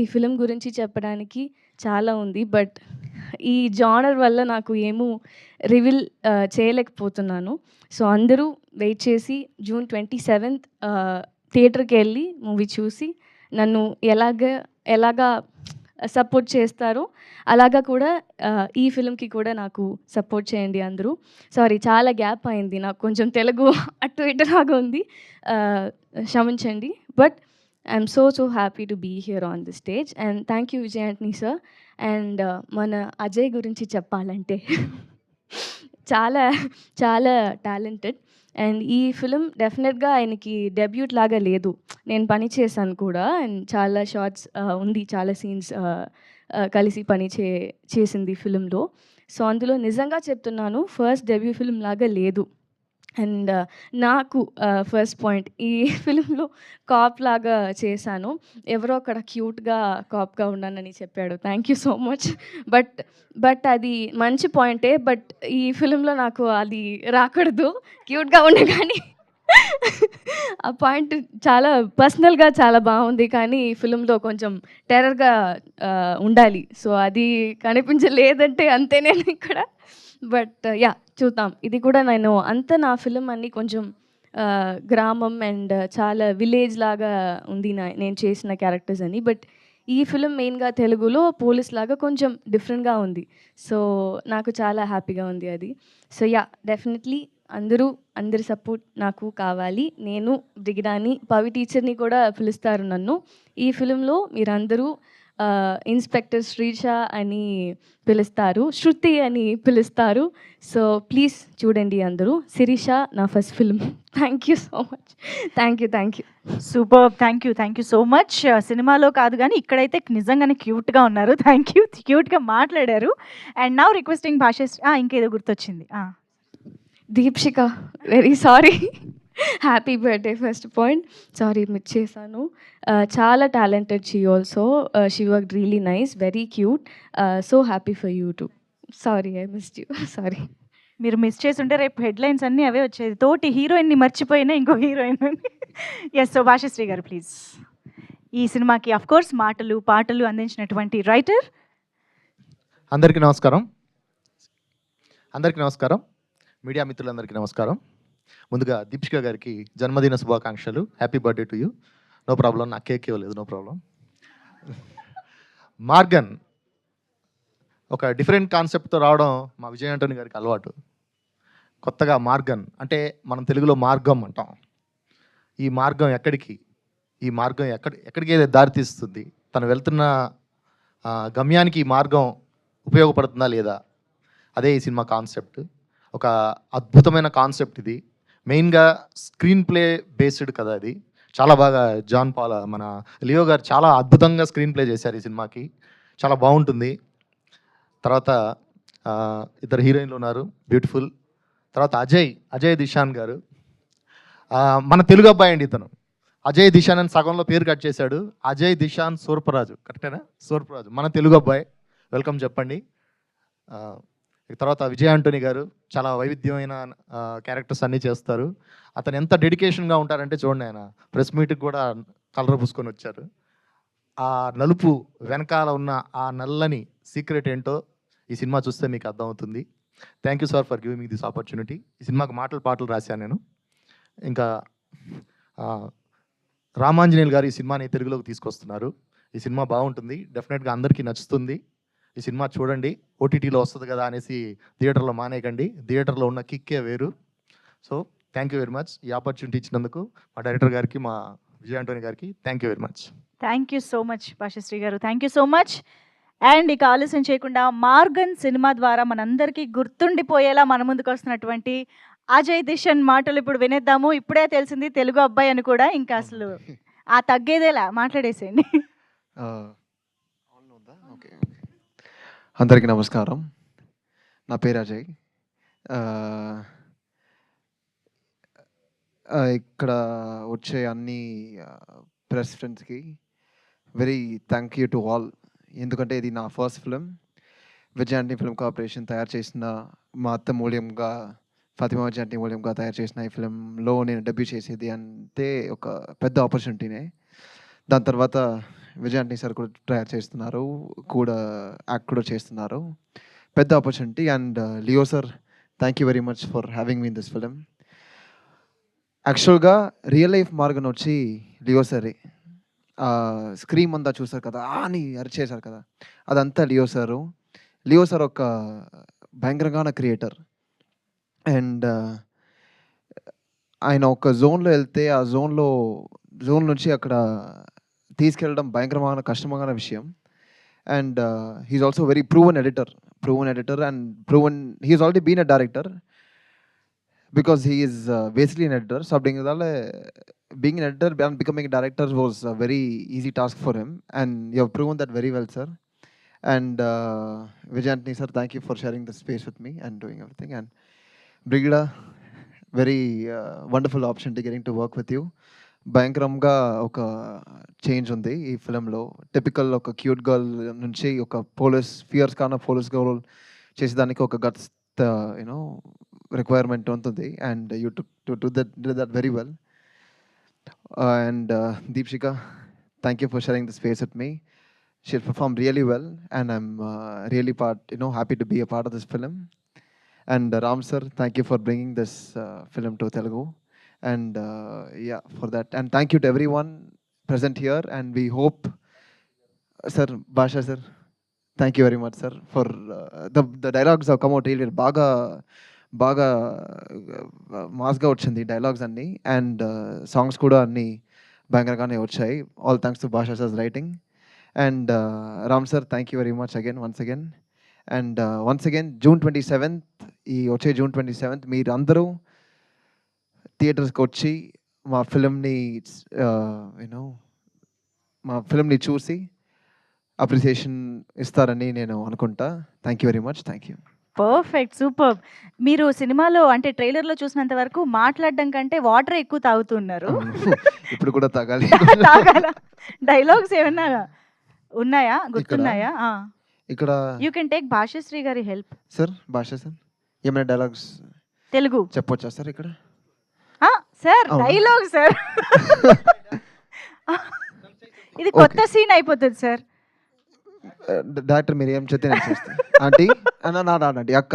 ఈ ఫిల్మ్ గురించి చెప్పడానికి చాలా ఉంది, బట్ ఈ జానర్ వల్ల నాకు ఏమో రివీల్ చేయలేకపోతున్నాను. సో అందరూ వెయిట్ చేసి జూన్ 27th థియేటర్కి వెళ్ళి మూవీ చూసి నన్ను ఎలాగా సపోర్ట్ చేస్తారో అలాగా కూడా ఈ ఫిల్మ్కి కూడా నాకు సపోర్ట్ చేయండి అందరూ. సారీ, చాలా గ్యాప్ అయింది, నాకు కొంచెం తెలుగు అటు ఇటులాగా ఉంది, క్షమించండి. But I'm so happy to be here on the stage. And thank you Vijay Antony sir. And మన అజయ్ గురించి చెప్పాలంటే చాలా చాలా టాలెంటెడ్. అండ్ ఈ ఫిలిం డెఫినెట్గా ఆయనకి డెబ్యూట్ లాగా లేదు, నేను పని చేశాను కూడా. అండ్ చాలా షార్ట్స్ ఉంది, చాలా సీన్స్ కలిసి చేసింది ఫిలింలో. సో అందులో నిజంగా చెప్తున్నాను, ఫస్ట్ డెబ్యూ ఫిలిం లాగా లేదు. అండ్ నాకు ఫస్ట్ పాయింట్, ఈ ఫిలింలో కాప్ లాగా చేశాను. ఎవరో అక్కడ క్యూట్గా కాప్గా ఉన్నానని చెప్పాడు, thank you so much. But అది మంచి పాయింటే, బట్ ఈ ఫిలింలో నాకు అది రాకూడదు, క్యూట్గా ఉండే. కానీ ఆ పాయింట్ చాలా పర్సనల్గా చాలా బాగుంది, కానీ ఈ ఫిలింలో కొంచెం టెర్రర్గా ఉండాలి. సో అది కనిపించలేదంటే అంతే నేను ఇక్కడ. బట్ యా, చూద్దాం. ఇది కూడా నేను నా ఫిలిం అన్నీ కొంచెం గ్రామం అండ్ చాలా విలేజ్ లాగా ఉంది నేను చేసిన క్యారెక్టర్స్ అని. బట్ ఈ ఫిలిం మెయిన్గా తెలుగులో పోలీస్ లాగా కొంచెం డిఫరెంట్గా ఉంది. సో నాకు చాలా హ్యాపీగా ఉంది అది. సో యా, డెఫినెట్లీ అందరి సపోర్ట్ నాకు కావాలి. నేను బ్రిగిడాని, పవి టీచర్ని కూడా పిలుస్తారు నన్ను. ఈ ఫిలింలో మీరందరూ ఇన్స్పెక్టర్ శ్రీష అని పిలుస్తారు, శృతి అని పిలుస్తారు. సో ప్లీజ్ చూడండి అందరూ. శిరీష నా first film. Thank you so much. Thank you. Super, thank you so much. సినిమాలో కాదు కానీ ఇక్కడైతే నిజంగానే క్యూట్గా ఉన్నారు. థ్యాంక్ యూ, క్యూట్గా మాట్లాడారు. అండ్ నౌ రిక్వెస్టింగ్ భాష, ఇంకేదో గుర్తొచ్చింది, Deepshika, very sorry. Happy birthday first point. Sorry miss చేశాను. చాలా talented she also. She work really nice, very cute. So happy for you to. Sorry I missed you, sorry. మీరు miss చేస్తుంటే రేపు headlines అన్నీ అవే వచ్చేది, తోటి హీరోయిన్ని మర్చిపోయినా ఇంకో హీరోయిన్. ఎస్, సో భాషశ్రీ గారు ప్లీజ్. ఈ సినిమాకి అఫ్ కోర్స్ మాటలు పాటలు అందించినటువంటి రైటర్. అందరికీ నమస్కారం. మీడియా మిత్రులందరికీ నమస్కారం. ముందుగా దీప్షిక గారికి జన్మదిన శుభాకాంక్షలు. Happy birthday to you. No problem, నాకు కేక్ ఇవ్వలేదు, నో ప్రాబ్లం. మార్గన్ ఒక డిఫరెంట్ కాన్సెప్ట్తో రావడం మా విజయ్ ఆంటనీ గారికి అలవాటు. కొత్తగా మార్గన్ అంటే మనం తెలుగులో మార్గం అంటాం. ఈ మార్గం ఎక్కడికి దారితీస్తుంది, తను వెళ్తున్న గమ్యానికి ఈ మార్గం ఉపయోగపడుతుందా లేదా, అదే ఈ సినిమా కాన్సెప్ట్. ఒక అద్భుతమైన కాన్సెప్ట్ ఇది. మెయిన్గా స్క్రీన్ ప్లే బేస్డ్ కదా అది. చాలా బాగా మన లియో గారు చాలా అద్భుతంగా స్క్రీన్ ప్లే చేశారు ఈ సినిమాకి, చాలా బాగుంటుంది. తర్వాత ఇద్దరు హీరోయిన్లు ఉన్నారు, బ్యూటిఫుల్. తర్వాత అజయ్ దిశాన్ గారు, మన తెలుగు అబ్బాయి అండి ఇతను. అజయ్ దిశాన్ అని సగంలో పేరు కట్ చేశాడు. అజయ్ దిశాన్ సూర్పరాజు, కరెక్టేనా? సూర్పరాజు మన తెలుగు అబ్బాయి, వెల్కమ్ చెప్పండి. తర్వాత విజయ్ ఆంటనీ గారు చాలా వైవిధ్యమైన క్యారెక్టర్స్ అన్నీ చేస్తారు. అతను ఎంత డెడికేషన్గా ఉంటారంటే చూడండి, ఆయన ప్రెస్ మీట్కి కూడా కలర్ పూసుకొని వచ్చారు. ఆ నలుపు వెనకాల ఉన్న ఆ నల్లని సీక్రెట్ ఏంటో ఈ సినిమా చూస్తే మీకు అర్థమవుతుంది. Thank you sir for giving me this opportunity. ఈ సినిమాకి పాటలు రాశాను నేను. ఇంకా రామాంజనేయులు గారు ఈ సినిమాని తెలుగులోకి తీసుకొస్తున్నారు. ఈ సినిమా బాగుంటుంది, డెఫినెట్గా అందరికీ నచ్చుతుంది. ఈ సినిమా చూడండి, ఓటీటీలో వస్తుంది కదా అనేసి థియేటర్లో మానేయకండి, థియేటర్లో ఉన్న కిక్కే వేరు. So thank you very much ఈ ఆపర్చునిటీ ఇచ్చినందుకు మా డైరెక్టర్ గారికి, మా విజయ్ ఆంటోనీ గారికి thank you very much. Thank you so much Bhashasree గారు, thank you so much. And ఇక ఆలస్యం చేయకుండా మార్గన్ సినిమా ద్వారా మనందరికీ గుర్తుండిపోయేలా మన ముందుకు వస్తున్నటువంటి అజయ్ దిషన్ మాటలు ఇప్పుడు వినేద్దాము. ఇప్పుడే తెలిసింది తెలుగు అబ్బాయి అని కూడా, ఇంకా అసలు ఆ తగ్గేదేలా మాట్లాడేసేయండి. ఓకే, అందరికీ నమస్కారం. నా పేరు అజయ్. ఇక్కడ వచ్చే అన్ని ప్రెస్ ఫ్రెండ్స్కి very thank you to all. ఎందుకంటే ఇది నా first film. Vijay Antony film corporation తయారు చేసిన, మా అత్త మూల్యంగా ఫాతిమా విజయ్ ఆంటనీ మూల్యంగా తయారు చేసిన ఈ ఫిలింలో నేను డెబ్యూ చేసేది అంటే ఒక పెద్ద ఆపర్చునిటీనే. దాని తర్వాత విజయ్ ఆంటనీ సార్ కూడా తయారు చేస్తున్నారు, కూడా యాక్ట్ కూడా చేస్తున్నారు. పెద్ద opportunity. And Leo sir, thank you very much for having me in this film. యాక్చువల్గా రియల్ లైఫ్ మార్గన్ వచ్చి లియో సరే. స్క్రీమ్ అంతా చూసారు కదా, అని అరిచేశారు కదా, అదంతా లియో సారు. లియో సార్ ఒక భయంకరంగా క్రియేటర్. అండ్ ఆయన ఒక జోన్లో వెళ్తే ఆ జోన్ నుంచి అక్కడ తీసుకెళ్ళడం భయంకరమైన కష్టమైన విషయం. And he's also very proven editor and he's already been a director because he is basically an editor. So being an editor and becoming a director was a very easy task for him, and you have proven that very well, sir. And Vijay Antony sir, thank you for sharing the space with me and doing everything. And Brigida, very wonderful opportunity getting to work with you. భయంకరంగా ఒక change ఉంది ఈ ఫిలింలో. Typical ఒక cute girl నుంచి ఒక fears కాన police girl చేసేదానికి ఒక గట్స్ requirement ఉంటుంది. And you did that very well. And Deepshika, thank you for sharing the space with me. She performed really well, and I'm really happy to be a part of this film. And Ram sir, thank you for bringing this film to Telugu. And yeah, for that. And thank you to everyone present here. And we hope, sir, Basha sir, thank you very much, sir, for the dialogues have come out really బాగా మాస్గా వచ్చింది dialogues అన్నీ. And songs కూడా అన్నీ భయంకరంగానే వచ్చాయి. All thanks to Bhasha sir's writing. And Ram sir, thank you very much once again. And once again June 27th, ఈ వచ్చే June 27th మీరు అందరూ థియేటర్స్కి వచ్చి మా ఫిలింని చూసి అప్రిసియేషన్ ఇస్తారని నేను అనుకుంటా. Thank you very much. Thank you. Perfect, super. మీరు సినిమాలో అంటే ట్రైలర్లో చూసినంత వరకు మాట్లాడడం కంటే వాటర్ ఎక్కువ తాగుతున్నారు. ఇప్పుడు కూడా తాగాలి. డైలాగ్స్ ఏమన్నా ఉన్నాయా, గుర్తున్నాయా? ఇక్కడ యూ కెన్ టేక్ భాషశ్రీ గారి హెల్ప్. సార్, భాష సార్, ఏమైనా డైలాగ్స్ తెలుగు చెప్పొచ్చా సార్ ఇక్కడ? సార్ డైలాగ్ సార్, ఇది కొత్త సీన్ అయిపోతుంది సార్. డైరెక్టర్ మీరు ఏం చెప్తే నేను చేస్తాను. ఆంటీ ఆంటీ అక్క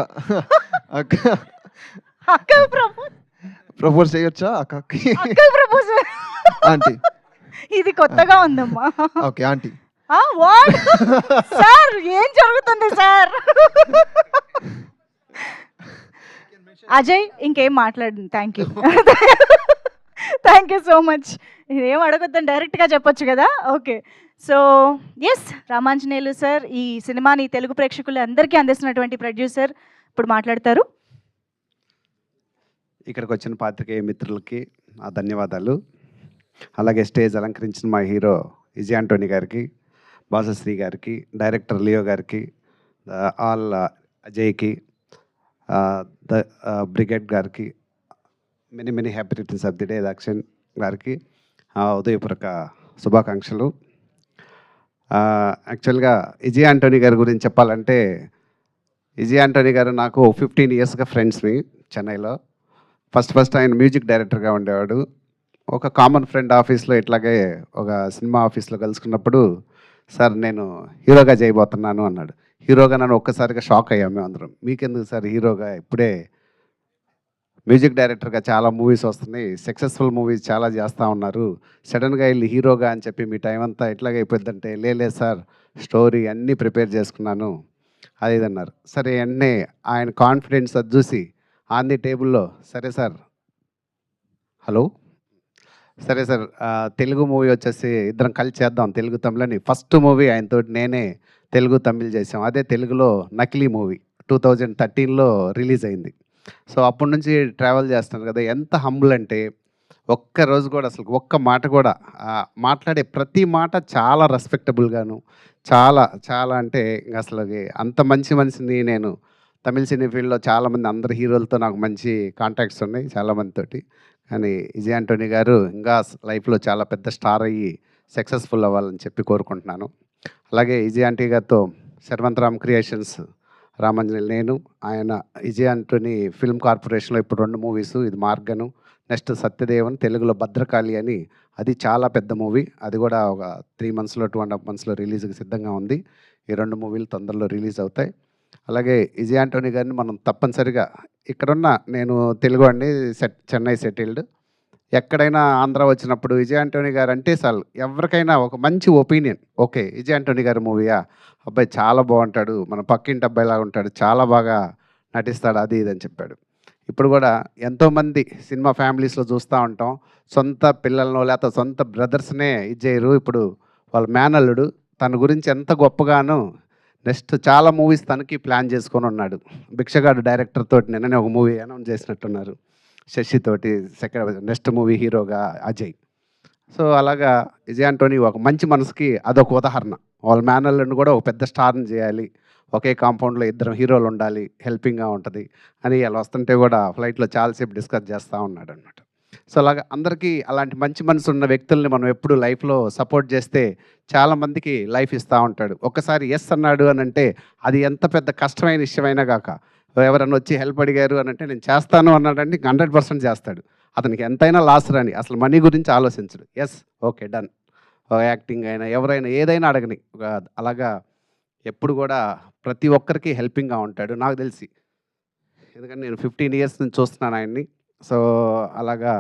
ప్రపోజ్ చేయొచ్చా అక్కకి? ఆంటీ ఇది కొత్తగా ఉందమ్మా. Okay aunty. సార్ ఏం జరుగుతుంది సార్? అజయ్ ఇంకేం మాట్లాడండి. Thank you so much. ఏం అడగొద్దని డైరెక్ట్గా చెప్పొచ్చు కదా. Okay, so yes, Ramanjaneyulu sir ఈ సినిమాని తెలుగు ప్రేక్షకులు అందరికీ అందిస్తున్నటువంటి ప్రొడ్యూసర్ ఇప్పుడు మాట్లాడతారు. ఇక్కడికి వచ్చిన పాత్రికేయ మిత్రులకి నా ధన్యవాదాలు. అలాగే స్టేజ్ అలంకరించిన మా హీరో విజయ్ ఆంటోనీ గారికి, భాషశ్రీ గారికి, డైరెక్టర్ లియో గారికి, ఆల్ అజయ్కి, ద బ్రిగేడ్ గారికి, many happy returns of the day Dakshin గారికి ఉదయపూర్వక శుభాకాంక్షలు. యాక్చువల్గా విజయ్ ఆంటోనీ గారి గురించి చెప్పాలంటే, విజయ్ ఆంటోనీ గారు నాకు 15 yearsగా ఫ్రెండ్స్ని చెన్నైలో. ఫస్ట్ ఆయన మ్యూజిక్ డైరెక్టర్గా ఉండేవాడు. ఒక కామన్ ఫ్రెండ్ ఆఫీస్లో ఇట్లాగే ఒక సినిమా ఆఫీస్లో కలుసుకున్నప్పుడు, సార్ నేను హీరోగా చేయబోతున్నాను అన్నాడు. హీరోగా నన్ను ఒక్కసారిగా షాక్ అయ్యాము మేము అందరం. మీకెందుకు సార్ హీరోగా, ఇప్పుడే మ్యూజిక్ డైరెక్టర్గా చాలా మూవీస్ వస్తున్నాయి, సక్సెస్ఫుల్ మూవీస్ చాలా చేస్తూ ఉన్నారు, సడన్గా వెళ్ళి హీరోగా అని చెప్పి మీ టైం అంతా ఎట్లాగ అయిపోద్దంటే, లేదు సార్ స్టోరీ అన్నీ ప్రిపేర్ చేసుకున్నాను అది ఇది అన్నారు. సరే అన్నీ ఆయన కాన్ఫిడెన్స్ అది చూసి ఆన్ ది టేబుల్లో, సరే సార్ హలో సరే సార్, తెలుగు మూవీ వచ్చేసి ఇద్దరం కలిసి చేద్దాం తెలుగు తమిళని ఫస్ట్ మూవీ ఆయనతో నేనే తెలుగు తమిళ్ చేసాం. అదే తెలుగులో నకిలీ మూవీ 2013లో రిలీజ్ అయింది. సో అప్పటి నుంచి ట్రావెల్ చేస్తాను కదా. ఎంత హంబుల్ అంటే ఒక్క రోజు కూడా అసలు ఒక్క మాట కూడా మాట్లాడే ప్రతి మాట చాలా రెస్పెక్టబుల్గాను, చాలా చాలా అంటే ఇంకా అసలు అంత మంచి మనిషిని నేను తమిళ సినీ ఫీల్డ్లో చాలామంది అందరు హీరోలతో నాకు మంచి కాంటాక్ట్స్ ఉన్నాయి చాలామందితోటి. కానీ విజయ్ ఆంటోనీ గారు ఇంకా లైఫ్లో చాలా పెద్ద స్టార్ అయ్యి సక్సెస్ఫుల్ అవ్వాలని చెప్పి కోరుకుంటున్నాను. అలాగే విజయ్ ఆంటీ గారితో శర్వంతరామ్ క్రియేషన్స్ రామాంజనేయులు నేను, ఆయన విజయ్ ఆంటోనీ ఫిల్మ్ కార్పొరేషన్లో ఇప్పుడు 2 మూవీస్, ఇది మార్గను, నెక్స్ట్ సత్యదేవన్, తెలుగులో భద్రకాళి అని, అది చాలా పెద్ద మూవీ. అది కూడా ఒక 3 మంత్స్లో 2.5 మంత్స్లో రిలీజ్కి సిద్ధంగా ఉంది. ఈ 2 మూవీలు తొందరలో రిలీజ్ అవుతాయి. అలాగే విజయ్ ఆంటోనీ గారిని మనం తప్పనిసరిగా ఇక్కడున్న, నేను తెలుగు అండి, చెన్నై సెటిల్డ్, ఎక్కడైనా ఆంధ్ర వచ్చినప్పుడు విజయ్ ఆంటోనీ గారు అంటే చాలు ఎవరికైనా ఒక మంచి ఒపీనియన్. ఓకే, విజయ్ ఆంటోనీ గారి మూవీయా, అబ్బాయి చాలా బాగుంటాడు, మన పక్కింటి అబ్బాయిలాగా ఉంటాడు, చాలా బాగా నటిస్తాడు, అది ఇది అని చెప్పాడు. ఇప్పుడు కూడా ఎంతోమంది సినిమా ఫ్యామిలీస్లో చూస్తూ ఉంటాం, సొంత పిల్లలను లేకపోతే సొంత బ్రదర్స్నే ఇది చేయరు. ఇప్పుడు వాళ్ళ మేనల్లుడు తన గురించి ఎంత గొప్పగానో నెక్స్ట్ చాలా మూవీస్ తనకి ప్లాన్ చేసుకొని ఉన్నాడు. భిక్షగాడు డైరెక్టర్ తోటి నిన్ననే ఒక మూవీ అనౌన్స్ చేసినట్టున్నారు, శశితోటి నెక్స్ట్ మూవీ హీరోగా అజయ్. సో అలాగా విజయ్ ఆంటోనీ ఒక మంచి మనసుకి అదొక ఉదాహరణ. వాళ్ళ మేనల్ని కూడా ఒక పెద్ద స్టార్ని చేయాలి, ఒకే కాంపౌండ్లో 2 హీరోలు ఉండాలి, హెల్పింగ్గా ఉంటుంది అని అలా వస్తుంటే కూడా ఫ్లైట్లో చాలాసేపు డిస్కస్ చేస్తూ ఉన్నాడు అనమాట. సో అలాగా అందరికీ అలాంటి మంచి మనసు ఉన్న వ్యక్తుల్ని మనం ఎప్పుడు లైఫ్లో సపోర్ట్ చేస్తే చాలామందికి లైఫ్ ఇస్తూ ఉంటాడు. ఒక్కసారి ఎస్ అన్నాడు అని అంటే అది ఎంత పెద్ద కష్టమైన విషయమైనా కాక, ఎవరైనా వచ్చి హెల్ప్ అడిగారు అని అంటే నేను చేస్తాను అన్నాడంటే 100% చేస్తాడు. అతనికి ఎంతైనా లాస్ రాని, అసలు మనీ గురించి ఆలోచించడు. Yes, okay, done. యాక్టింగ్ అయినా ఎవరైనా ఏదైనా అడగని, అలాగా ఎప్పుడు కూడా ప్రతి ఒక్కరికి హెల్పింగ్గా ఉంటాడు నాకు తెలిసి. ఎందుకంటే నేను 15 ఇయర్స్ నుంచి చూస్తున్నాను ఆయన్ని. సో అలాగా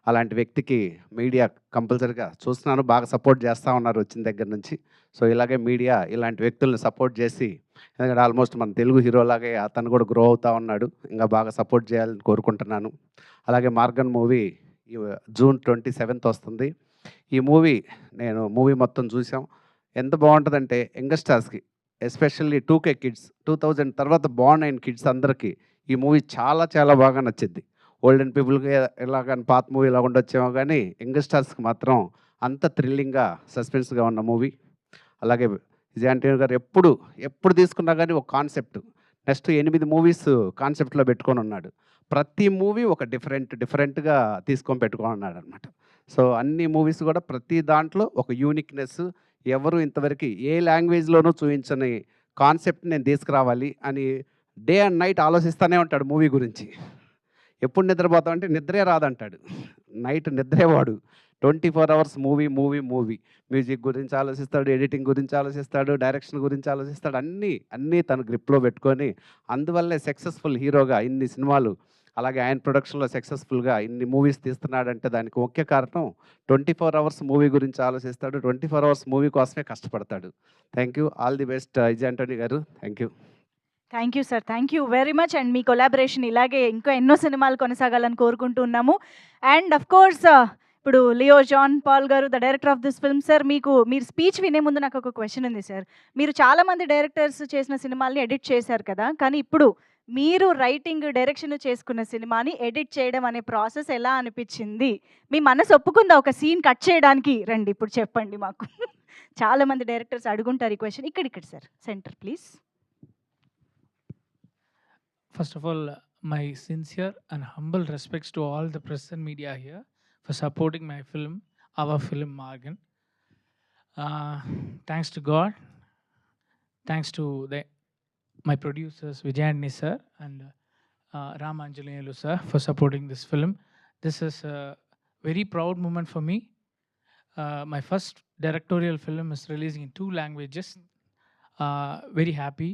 అలాంటి వ్యక్తికి మీడియా కంపల్సరీగా చూస్తున్నాను, బాగా సపోర్ట్ చేస్తూ ఉన్నారు వచ్చిన దగ్గర నుంచి. సో ఇలాగే మీడియా ఇలాంటి వ్యక్తుల్ని సపోర్ట్ చేసి, ఎందుకంటే ఆల్మోస్ట్ మన తెలుగు హీరోలాగే అతను కూడా గ్రో అవుతూ ఉన్నాడు, ఇంకా బాగా సపోర్ట్ చేయాలని కోరుకుంటున్నాను. అలాగే మార్గన్ మూవీ జూన్ 27th వస్తుంది. ఈ మూవీ నేను మూవీ మొత్తం చూసాం. ఎంత బాగుంటుందంటే యంగ్స్టర్స్కి, ఎస్పెషల్లీ 2K కిడ్స్, 2000 తర్వాత బార్న్ అయిన కిడ్స్ అందరికీ ఈ మూవీ చాలా చాలా బాగా నచ్చింది. ఓల్డెన్ పీపుల్కి ఎలాగని పాత మూవీ ఇలా ఉండొచ్చేమో కానీ యంగ్స్టర్స్కి మాత్రం అంత థ్రిల్లింగ్గా సస్పెన్స్గా ఉన్న మూవీ. అలాగే విజయ్ ఆంటోనీ గారు ఎప్పుడు తీసుకున్నా కానీ ఒక కాన్సెప్ట్, నెక్స్ట్ 8 మూవీస్ కాన్సెప్ట్లో పెట్టుకొని ఉన్నాడు. ప్రతి మూవీ ఒక డిఫరెంట్గా తీసుకొని పెట్టుకొని ఉన్నాడు అనమాట. సో అన్ని మూవీస్ కూడా ప్రతి దాంట్లో ఒక యూనిక్నెస్, ఎవరు ఇంతవరకు ఏ లాంగ్వేజ్లోనూ చూపించని కాన్సెప్ట్ నేను తీసుకురావాలి అని డే అండ్ నైట్ ఆలోచిస్తూనే ఉంటాడు మూవీ గురించి. ఎప్పుడు నిద్రపోతామంటే నిద్రే రాదంటాడు, నైట్ నిద్రేవాడు. 24 hours movie. మ్యూజిక్ గురించి ఆలోచిస్తాడు, ఎడిటింగ్ గురించి ఆలోచిస్తాడు, డైరెక్షన్ గురించి ఆలోచిస్తాడు, అన్నీ తన గ్రిప్లో పెట్టుకొని అందువల్లే సక్సెస్ఫుల్ హీరోగా ఇన్ని సినిమాలు, అలాగే ఆయన ప్రొడక్షన్లో సక్సెస్ఫుల్గా ఇన్ని మూవీస్ తీస్తున్నాడంటే దానికి ముఖ్య కారణం 24 అవర్స్ మూవీ గురించి ఆలోచిస్తాడు, 24 అవర్స్ మూవీ కోసమే కష్టపడతాడు. Thank you, all the best Vijay Antony గారు. Thank you. Thank you sir, thank you very much. And మీ కొలాబరేషన్ ఇలాగే ఇంకా ఎన్నో సినిమాలు కొనసాగాలని కోరుకుంటున్నాము. అండ్ అఫ్ కోర్స్ ఇప్పుడు లియో జాన్ పాల్ గారు, the director of this film. Sir మీరు స్పీచ్ వినే ముందు నాకు ఒక క్వశ్చన్ ఉంది సార్. మీరు చాలామంది డైరెక్టర్స్ చేసిన సినిమాల్ని ఎడిట్ చేశారు కదా, కానీ ఇప్పుడు మీరు రైటింగ్ డైరెక్షన్ చేసుకున్న సినిమాని ఎడిట్ చేయడం అనే ప్రాసెస్ ఎలా అనిపించింది? మీ మనసు ఒప్పుకుందా ఒక సీన్ కట్ చేయడానికి? రండి ఇప్పుడు చెప్పండి మాకు. చాలామంది డైరెక్టర్స్ అడుగుంటారు ఈ క్వశ్చన్. ఇక్కడ sir, centre please. First of all, my sincere and humble respects to all the press and media here for supporting my film, our film Margan. Thanks to God, thanks to my producers Vijay Antony sir and Ram Anjaneyalu sir for supporting this film. This is a very proud moment for me. My first directorial film is releasing in 2 languages. Very happy.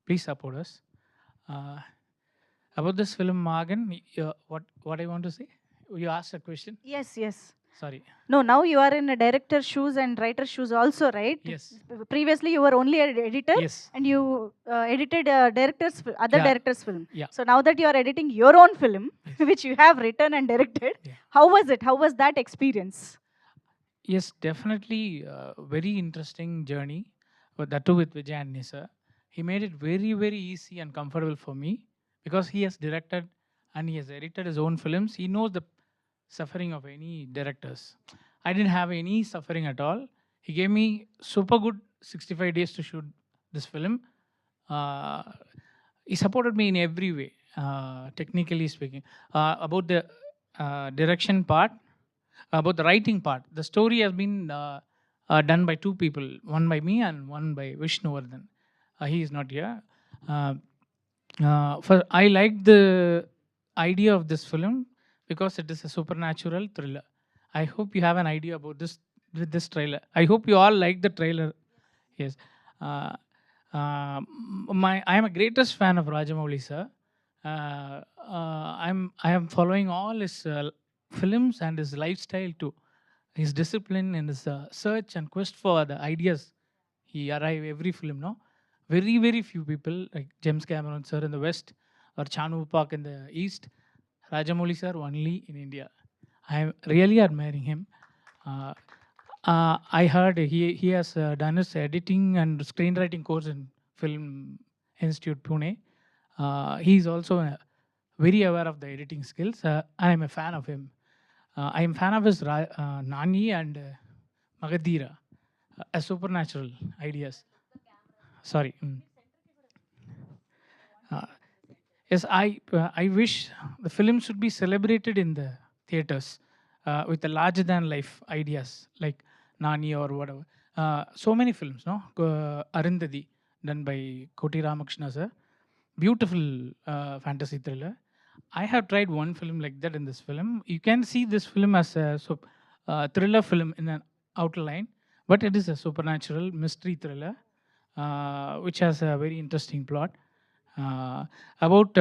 Please support us. About this film Margan, what I want to say? You asked a question. Yes. Sorry. No, now you are in a director's shoes and writer's shoes also, right? Yes. Previously, you were only an editor, Yes. and you edited other Yeah. directors' film. Yeah. So now that you are editing your own film, which you have written and directed, Yeah. how was it? How was that experience? Yes, definitely very interesting journey. But that too with Vijay Antony sir. He made it very, very easy and comfortable for me because he has directed and he has edited his own films. He knows the suffering of any directors. I didn't have any suffering at all. He gave me super good 65 days to shoot this film. Uh, he supported me in every way, technically speaking. About the direction part, about the writing part, the story has been done by two people, one by me and one by Vishnuvardhan. He is not here. I like the idea of this film because it is a supernatural thriller. I hope you have an idea about this with this trailer. I hope you all like the trailer. Yes. I am a greatest fan of Rajamouli sir. I am following all his films and his lifestyle too. His discipline and his search and quest for the ideas. He arrive every film. No, very very few people like James Cameron sir in the west or Chanu Park in the east. Rajamouli sir only in India. I am really admiring him. I heard he has done his editing and screenwriting course in Film Institute Pune. He is also very aware of the editing skills. I am a fan of him. I am fan of his Nani and Magadira, supernatural ideas. Sorry. Yes, I wish the film should be celebrated in the theaters with the larger than life ideas like Nani or whatever. So many films, no? Arundhati, done by Koti Ramakrishna sir. Beautiful fantasy thriller. I have tried one film like that in this film. You can see this film as a thriller film in an outline, but it is a supernatural mystery thriller, which has a very interesting plot. About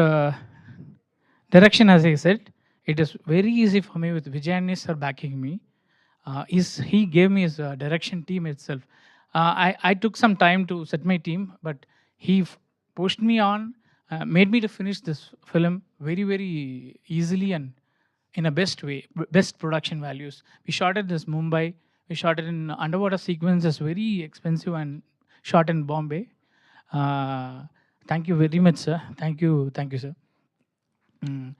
direction, as I said, it is very easy for me with Vijay Antony sir backing me. He gave me his direction team itself. I took some time to set my team, but he pushed me on, made me to finish this film very, very easily and in a best way, best production values. We shot it in Mumbai. We shot it in underwater sequences, very expensive and shot in Bombay. Thank you very much, sir. Thank you, sir. And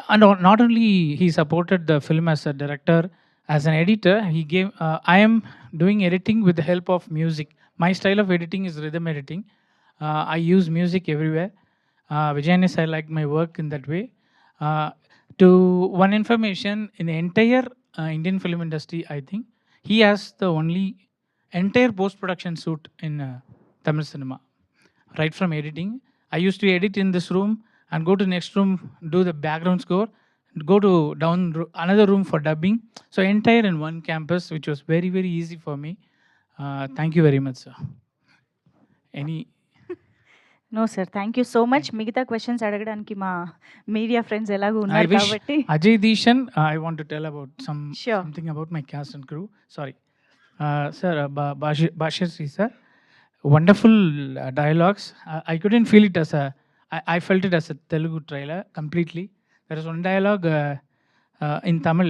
not only he supported the film as a director, as an editor, he gave. I am doing editing with the help of music. My style of editing is rhythm editing. I use music everywhere. Vijay, I like my work in that way. To one information, in the entire Indian film industry, I think he has the only entire post-production suite in Tamil cinema. Right from editing, I used to edit in this room and go to next room, do the background score, go to another room for dubbing. So entire in one campus, which was very, very easy for me. Thank you very much, sir. Any? No, sir. Thank you so much. Migita questions అడగడానికి మా media friends ఎలాగో I ఉన్నారు wish కాబట్టి Ajay Deeshan, I want to tell about something about my cast and crew. Sorry. Sir, Bashir Sri, sir. Wonderful dialogues. I couldn't feel it as I felt it as a Telugu trailer completely. There is one dialogue in Tamil.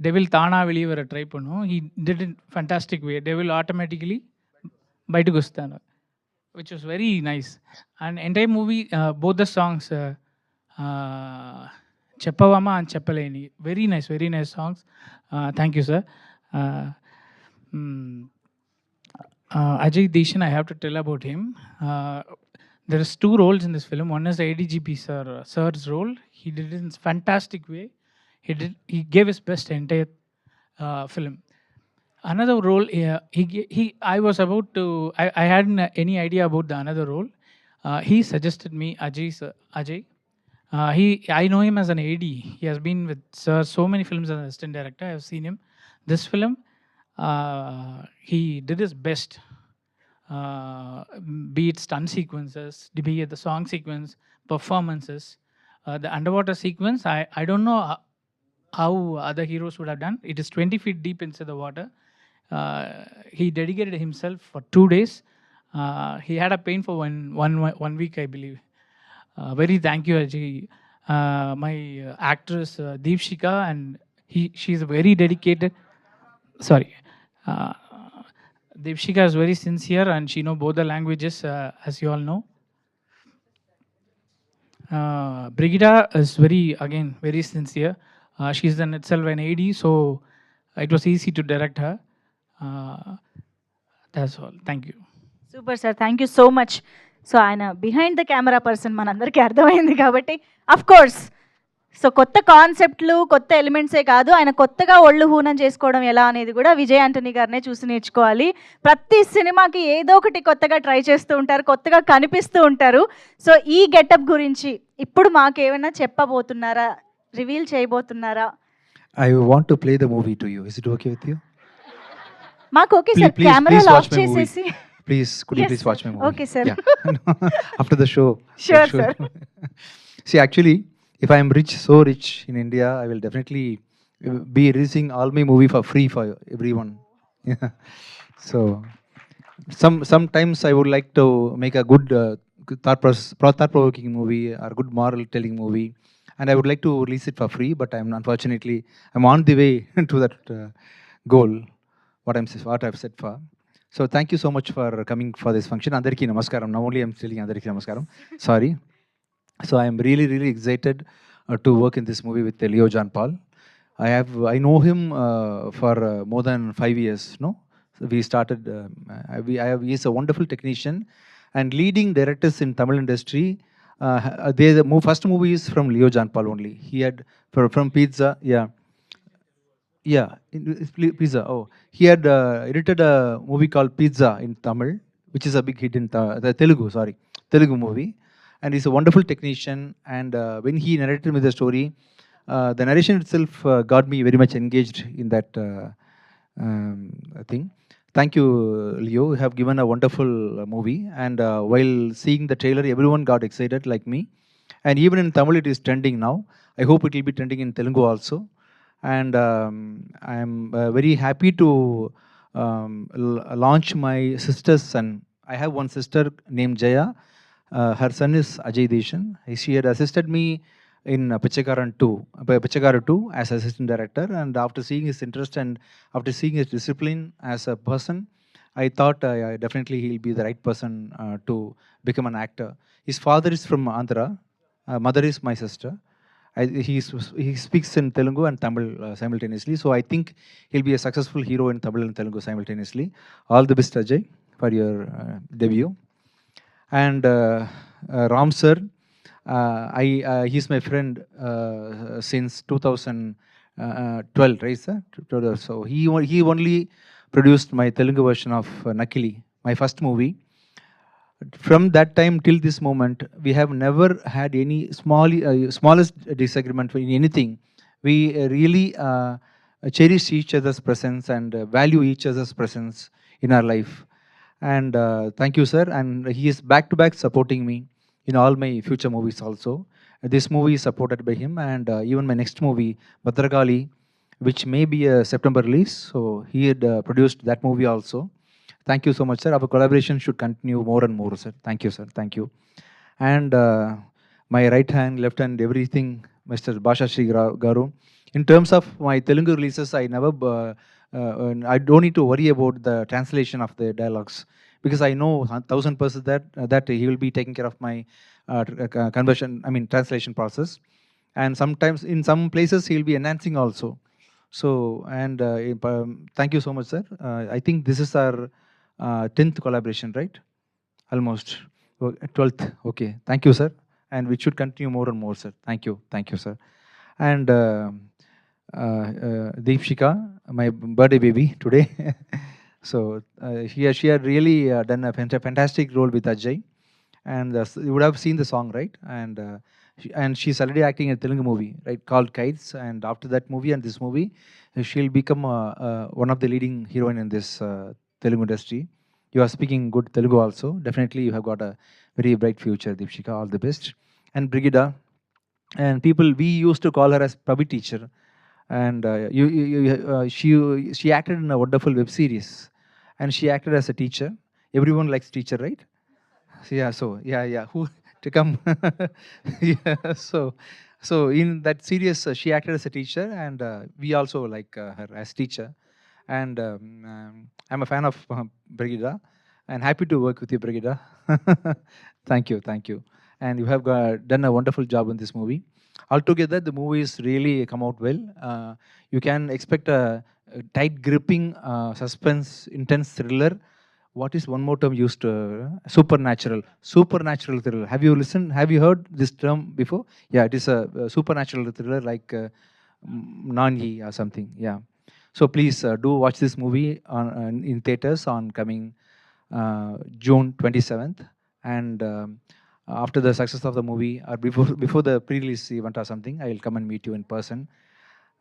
Devil Tana Velievara try pannu. He did it fantastic way. Devil automatically బయటకు వస్తాను, which was very nice. And entire movie, both the songs, చెప్పవమ్మా and చెప్పలేని, very nice songs. Thank you, sir. Ajay Deeshan, I have to tell about him. There is two roles in this film. One is the ADGP sir's role. He did it in a fantastic way. He gave his best entire film. Another role, I was about to, I hadn't any idea about the another role. He suggested me Ajay. I know him as an AD. He has been with sir so many films as an assistant director. I have seen him. This film, he did his best. Be it stunt sequences, be it the song sequence, performances, the underwater sequence. I don't know how other heroes would have done. It is 20 feet deep inside the water. He dedicated himself for 2 days. He had a pain for one week, I believe. Very thank you, Ajay. My actress Deepshika, and she's very dedicated. Sorry. Uh, Deepshika is very sincere and she know both the languages, as you all know. Brigida is very sincere. She's done itself an AD, so it was easy to direct her. That's all. Thank you. Super sir, thank you so much. So ఆయన behind the camera person మనందరికీ అర్థమైంది కాబట్టి of course so కొత్త కాన్సెప్ట్లు కొత్త ఎలిమెంట్సే కాదు, ఆయన కొత్తగా ఒళ్ళు హూనం చేసుకోవడం ఎలా అనేది కూడా విజయ్ ఆంటనీ గారినే చూసి నేర్చుకోవాలి. ప్రతి సినిమాకి ఏదో ఒకటి కొత్తగా ట్రై చేస్తూ ఉంటారు, కొత్తగా కనిపిస్తూ ఉంటారు. సో ఈ గెటప్ గురించి ఇప్పుడు మాకేమైనా చెప్పబోతున్నారా, reveal చేయబోతున్నారా? I want to play the movie to you. Is it okay with you? మాకు ఓకే సార్, కెమెరా ఆఫ్ చేసేసి Please, could you Yes, please watch my movie? Okay, sir. Yeah. After the show. Sure, sir. See, actually, if I am rich, so rich in India, I will definitely be releasing all my movie for free for everyone. Yeah. So, sometimes I would like to make a good thought-provoking movie or good moral-telling movie, and I would like to release it for free. But I'm on the way to that goal. What I've set for. So thank you so much for coming for this function. Andariki namaskaram. Now only I'm telling Andariki namaskaram. Sorry. So I am really, really excited to work in this movie with Leo John Paul. I know him for more than 5 years. No, so we started. He is a wonderful technician and leading directors in Tamil industry. First movie is from Leo John Paul only. He had from Pizza. Yeah, Pizza. Oh, he had edited a movie called Pizza in Tamil, which is a big hit in the Telugu movie. And he's a wonderful technician. And when he narrated me the story, the narration itself got me very much engaged in that thing. Thank you, Leo. You have given a wonderful movie. And while seeing the trailer, everyone got excited like me. And even in Tamil, it is trending now. I hope it will be trending in Telugu also. And I'm very happy to launch my sister's son. I have one sister named Jaya. Her son is Ajay Deshan. She had assisted me in Pichakaran 2 as assistant director. And after seeing his interest and after seeing his discipline as a person, I thought definitely he'll be the right person to become an actor. His father is from Andhra. Mother is my sister. He speaks in Telugu and Tamil simultaneously. So I think he'll be a successful hero in Tamil and Telugu simultaneously. All the best, Ajay, for your debut. And Ram sir, he's my friend since 2012, right, sir? So he only produced my Telugu version of Nakili, my first movie. From that time till this moment, we have never had any smallest disagreement in anything. We really cherish each other's presence and value each other's presence in our life. And thank you, sir. And he is back-to-back supporting me in all my future movies also. This movie is supported by him, and even my next movie, Bhadragali, which may be a September release. So he had produced that movie also. Thank you so much, sir. Our collaboration should continue more and more, sir. Thank you, sir. Thank you. And my right hand, left hand, everything, Mr. Basha Shri Garu. In terms of my Telugu releases, I don't need to worry about the translation of the dialogues because I know 1000% that he will be taking care of my translation process. And sometimes in some places he will be enhancing also. So, and thank you so much, sir. I think this is our 10th collaboration, right? Almost 12th. Okay, thank you, sir. And we should continue more and more, sir. Thank you, sir. And Deepshika, my birthday baby today. So she had really done a fantastic role with Ajay. And you would have seen the song, right? And she's already acting in a Telugu movie, right, called Kites. And after that movie and this movie, she'll become one of the leading heroine in this Telugu industry. You are speaking good Telugu also. Definitely you have got a very bright future, Deepshika. All the best. And Brigida, and we used to call her as Pravi teacher. and she acted in a wonderful web series, and she acted as a teacher. Everyone likes teacher, right? So who to come? Yeah, so in that series, she acted as a teacher, and we also like her as teacher. And I'm a fan of Brigida, and happy to work with you, Brigida. Thank you, and you have done a wonderful job in this movie. Altogether, the movie is really come out well. You can expect a tight gripping, suspense, intense thriller. What is one more term used? Supernatural thriller. Have you listened? Have you heard this term before? Yeah, it is a supernatural thriller like Nanyi or something. Yeah. So please do watch this movie in theaters on coming June 27th. And after the success of the movie, or before the pre-release event or something, I will come and meet you in person.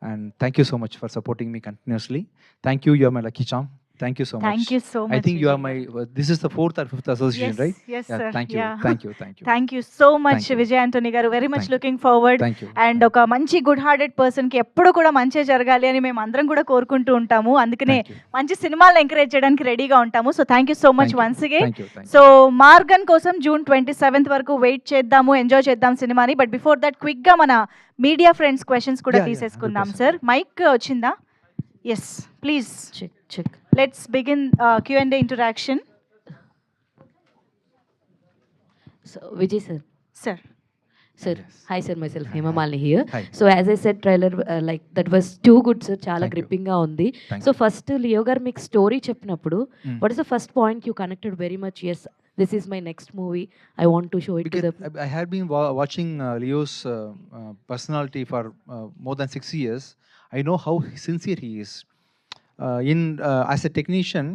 And thank you so much for supporting me continuously. Thank you. You are my lucky charm. Thank you so much. Thank you so much. I think you are Vijay. my. This is the 4th or 5th association, Yes, right? yes, Yeah, sir. thank you. Yeah. Thank you. Thank you. Thank you so much Thank you. Vijay Antony గారు. Very much Thank you. Looking forward. Thank you. And ఒక మంచి good hearted పర్సన్కి ఎప్పుడు కూడా మంచి జరగాలి అని మేము అందరం కూడా కోరుకుంటూ ఉంటాము. అందుకనే Thank you. మంచి సినిమాలు ఎంకరేజ్ చేయడానికి రెడీగా ఉంటాము. So thank you so much Thank you. Once again. Thank you. Thank you. So Maargan కోసం జూన్ 27th వరకు వెయిట్ చేద్దాము, ఎంజాయ్ చేద్దాం సినిమాని. బట్ బిఫోర్ దట్ క్విక్గా మన మీడియా ఫ్రెండ్స్ క్వశ్చన్స్ కూడా Yeah, తీసేసుకుందాం 100%. సార్. మైక్ వచ్చిందా? Yes please check. Let's begin Q&A interaction. So Vijay sir. Sir, Yes. hi sir, myself Hema Malini here. Hi. So as I said, trailer like that was too good sir, చాలా Thank you. gripping గా ఉంది. Thank So first Leo గారు మీకు story చెప్పినప్పుడు Mm. what is the first point you connected very much? Yes, this is my next movie. I want to show it to Because the I had been watching Leo's personality for more than 6 years. I know how sincere he is. As a technician,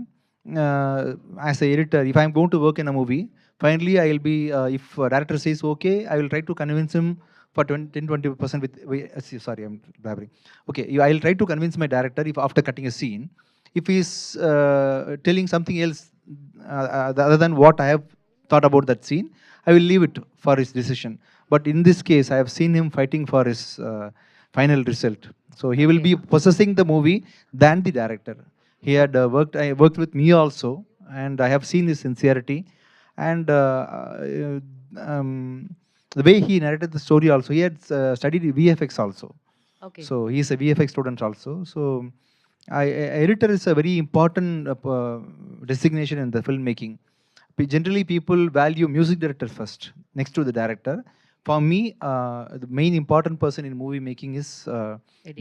as a editor, if I'm going to work in a movie, finally I will be, if director says okay, I will try to convince him for 10-20% sorry, I'm blabbering. Okay, I will try to convince my director if after cutting a scene, if he's telling something else other than what I have thought about that scene, I will leave it for his decision. But in this case, I have seen him fighting for his final result. So he will be possessing the movie than the director. He had worked with me also, and I have seen his sincerity. And the way he narrated the story also, he had studied VFX also. Okay. So he is a VFX student also. So editor is a very important designation in the filmmaking. Generally, people value music director first, next to the director. For me, the main important person in movie making is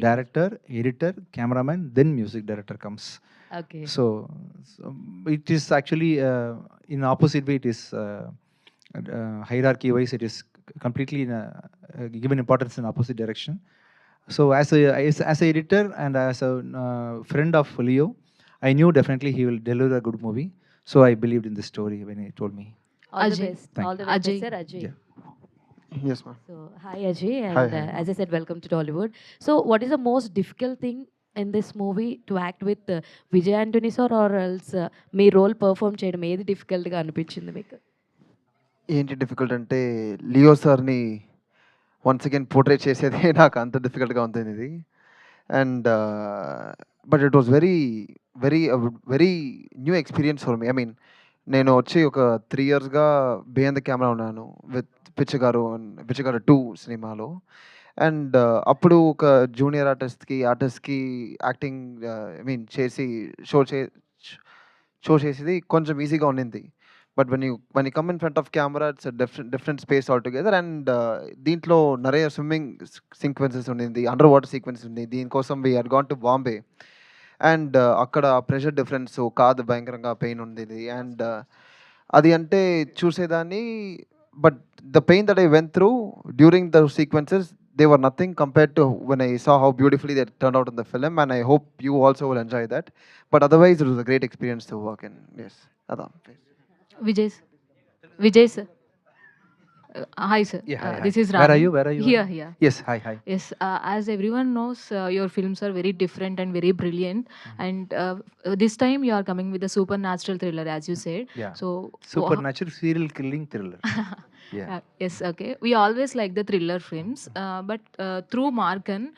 director, editor, cameraman, then music director comes. Okay. So it is actually in opposite way. It is hierarchy wise, it is completely given importance in opposite direction. So as a editor and as a friend of Leo, I knew definitely he will deliver a good movie. So I believed in the story when he told me. all the Ajay. best. Thank All the you. best Ajay. sir, Ajay. Yeah. Yes, ma'am. So hi Ajay, and Hi, hi. as I said, welcome to Dollywood. So what is the most difficult thing in this movie to act with Vijay Antony sir, or else మీ role perform చేయడం ఏది difficult గా అనిపించింది మీకు? ఏంటి difficult అంటే Leo సార్ని once again portrait చేసేది నాకు అంత డిఫికల్ట్గా ఉంటుంది ఇది. And but it was very very new experience for me. I mean నేను వచ్చి ఒక 3 yearsగా బిహైండ్ ద కెమెరా ఉన్నాను విత్ పిచ్చగారు 2 సినిమాలో. అండ్ అప్పుడు ఒక జూనియర్ ఆర్టిస్ట్కి యాక్టింగ్ ఐ మీన్ చేసి షో చేసేది కొంచెం ఈజీగా ఉండింది. But when you come in front of camera it's different space all together. And దీంట్లో நிறைய స్విమ్మింగ్ సీక్వెన్సెస్ ఉండింది, అండర్ వాటర్ సీక్వెన్సెస్ ఉంది. దీనికోసం we had gone to Bombay. And అక్కడ ప్రెషర్ డిఫరెన్స్, కాదు భయంకరంగా పెయిన్ ఉండేది. అండ్ అది అంటే చూసేదాన్ని. But the pain that I went through during the sequences, they were nothing compared to when I saw how beautifully they turned out in the film, and I hope you also will enjoy that. But otherwise, it was a great experience to work in. Yes, Adam. Vijay sir. Hi, sir. Yeah, hi, hi. This is Where are Rani. you? Where are you? Here, here. Yes, hi, hi. Yes, as everyone knows, your films are very different and very brilliant. And this time you are coming with a supernatural thriller, as you said. Yeah. So, Supernatural serial killing thriller. Yeah. yes, okay. We always like the thriller films, but through Markan,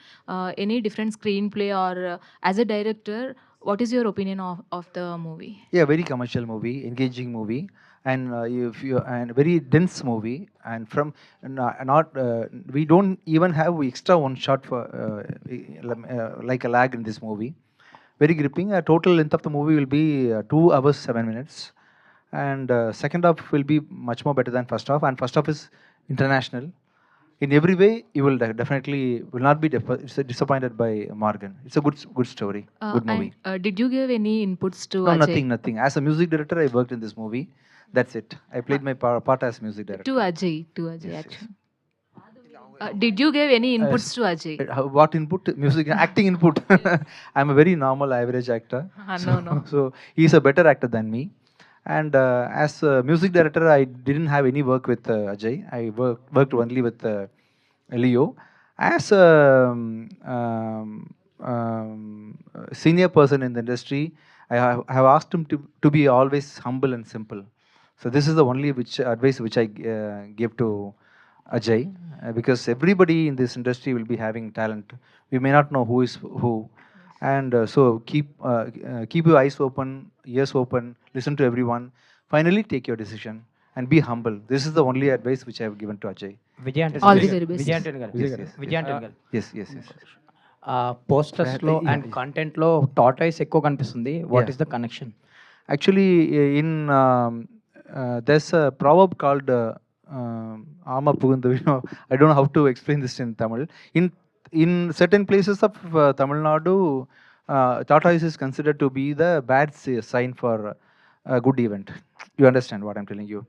any different screenplay or as a director, what is your opinion of the movie? Yeah, very commercial movie, engaging movie, and if you and very dense movie. And from not we don't even have extra one shot for like a lag in this movie. Very gripping. Total length of the movie will be 2 hours 7 minutes, and second half will be much more better than first half. And first half is international. In every way, you will definitely will not be disappointed by Morgan. It's a good story, good movie. And did you give any inputs to No, Ajay? nothing. As a music director, I worked in this movie. That's it. I played my part as music director. To Ajay, Yes, actually. Did you give any inputs to Ajay? What input? Music, acting input. I'm a very normal, average actor. No. So he's a better actor than me. And as a music director, I didn't have any work with Ajay. I worked only with Leo. As a senior person in the industry, I have asked him to be always humble and simple. So this is the only advice which I give to Ajay, because everybody in this industry will be having talent. We may not know who is who, and so keep your eyes open, ears open, listen to everyone. Finally, take your decision and be humble. This is the only advice which I have given to Ajay. All the very best. Vijay Antony garu Yes. Posters లో and content లో tortoise ఎక్కువ కనిపిస్తుంది. What is the connection? Actually, in there's a proverb called Ama Pugundu. I don't know how to explain this in Tamil. In certain places of Tamil Nadu, tortoise is considered to be the bad sign for a good event. You understand what I'm telling you?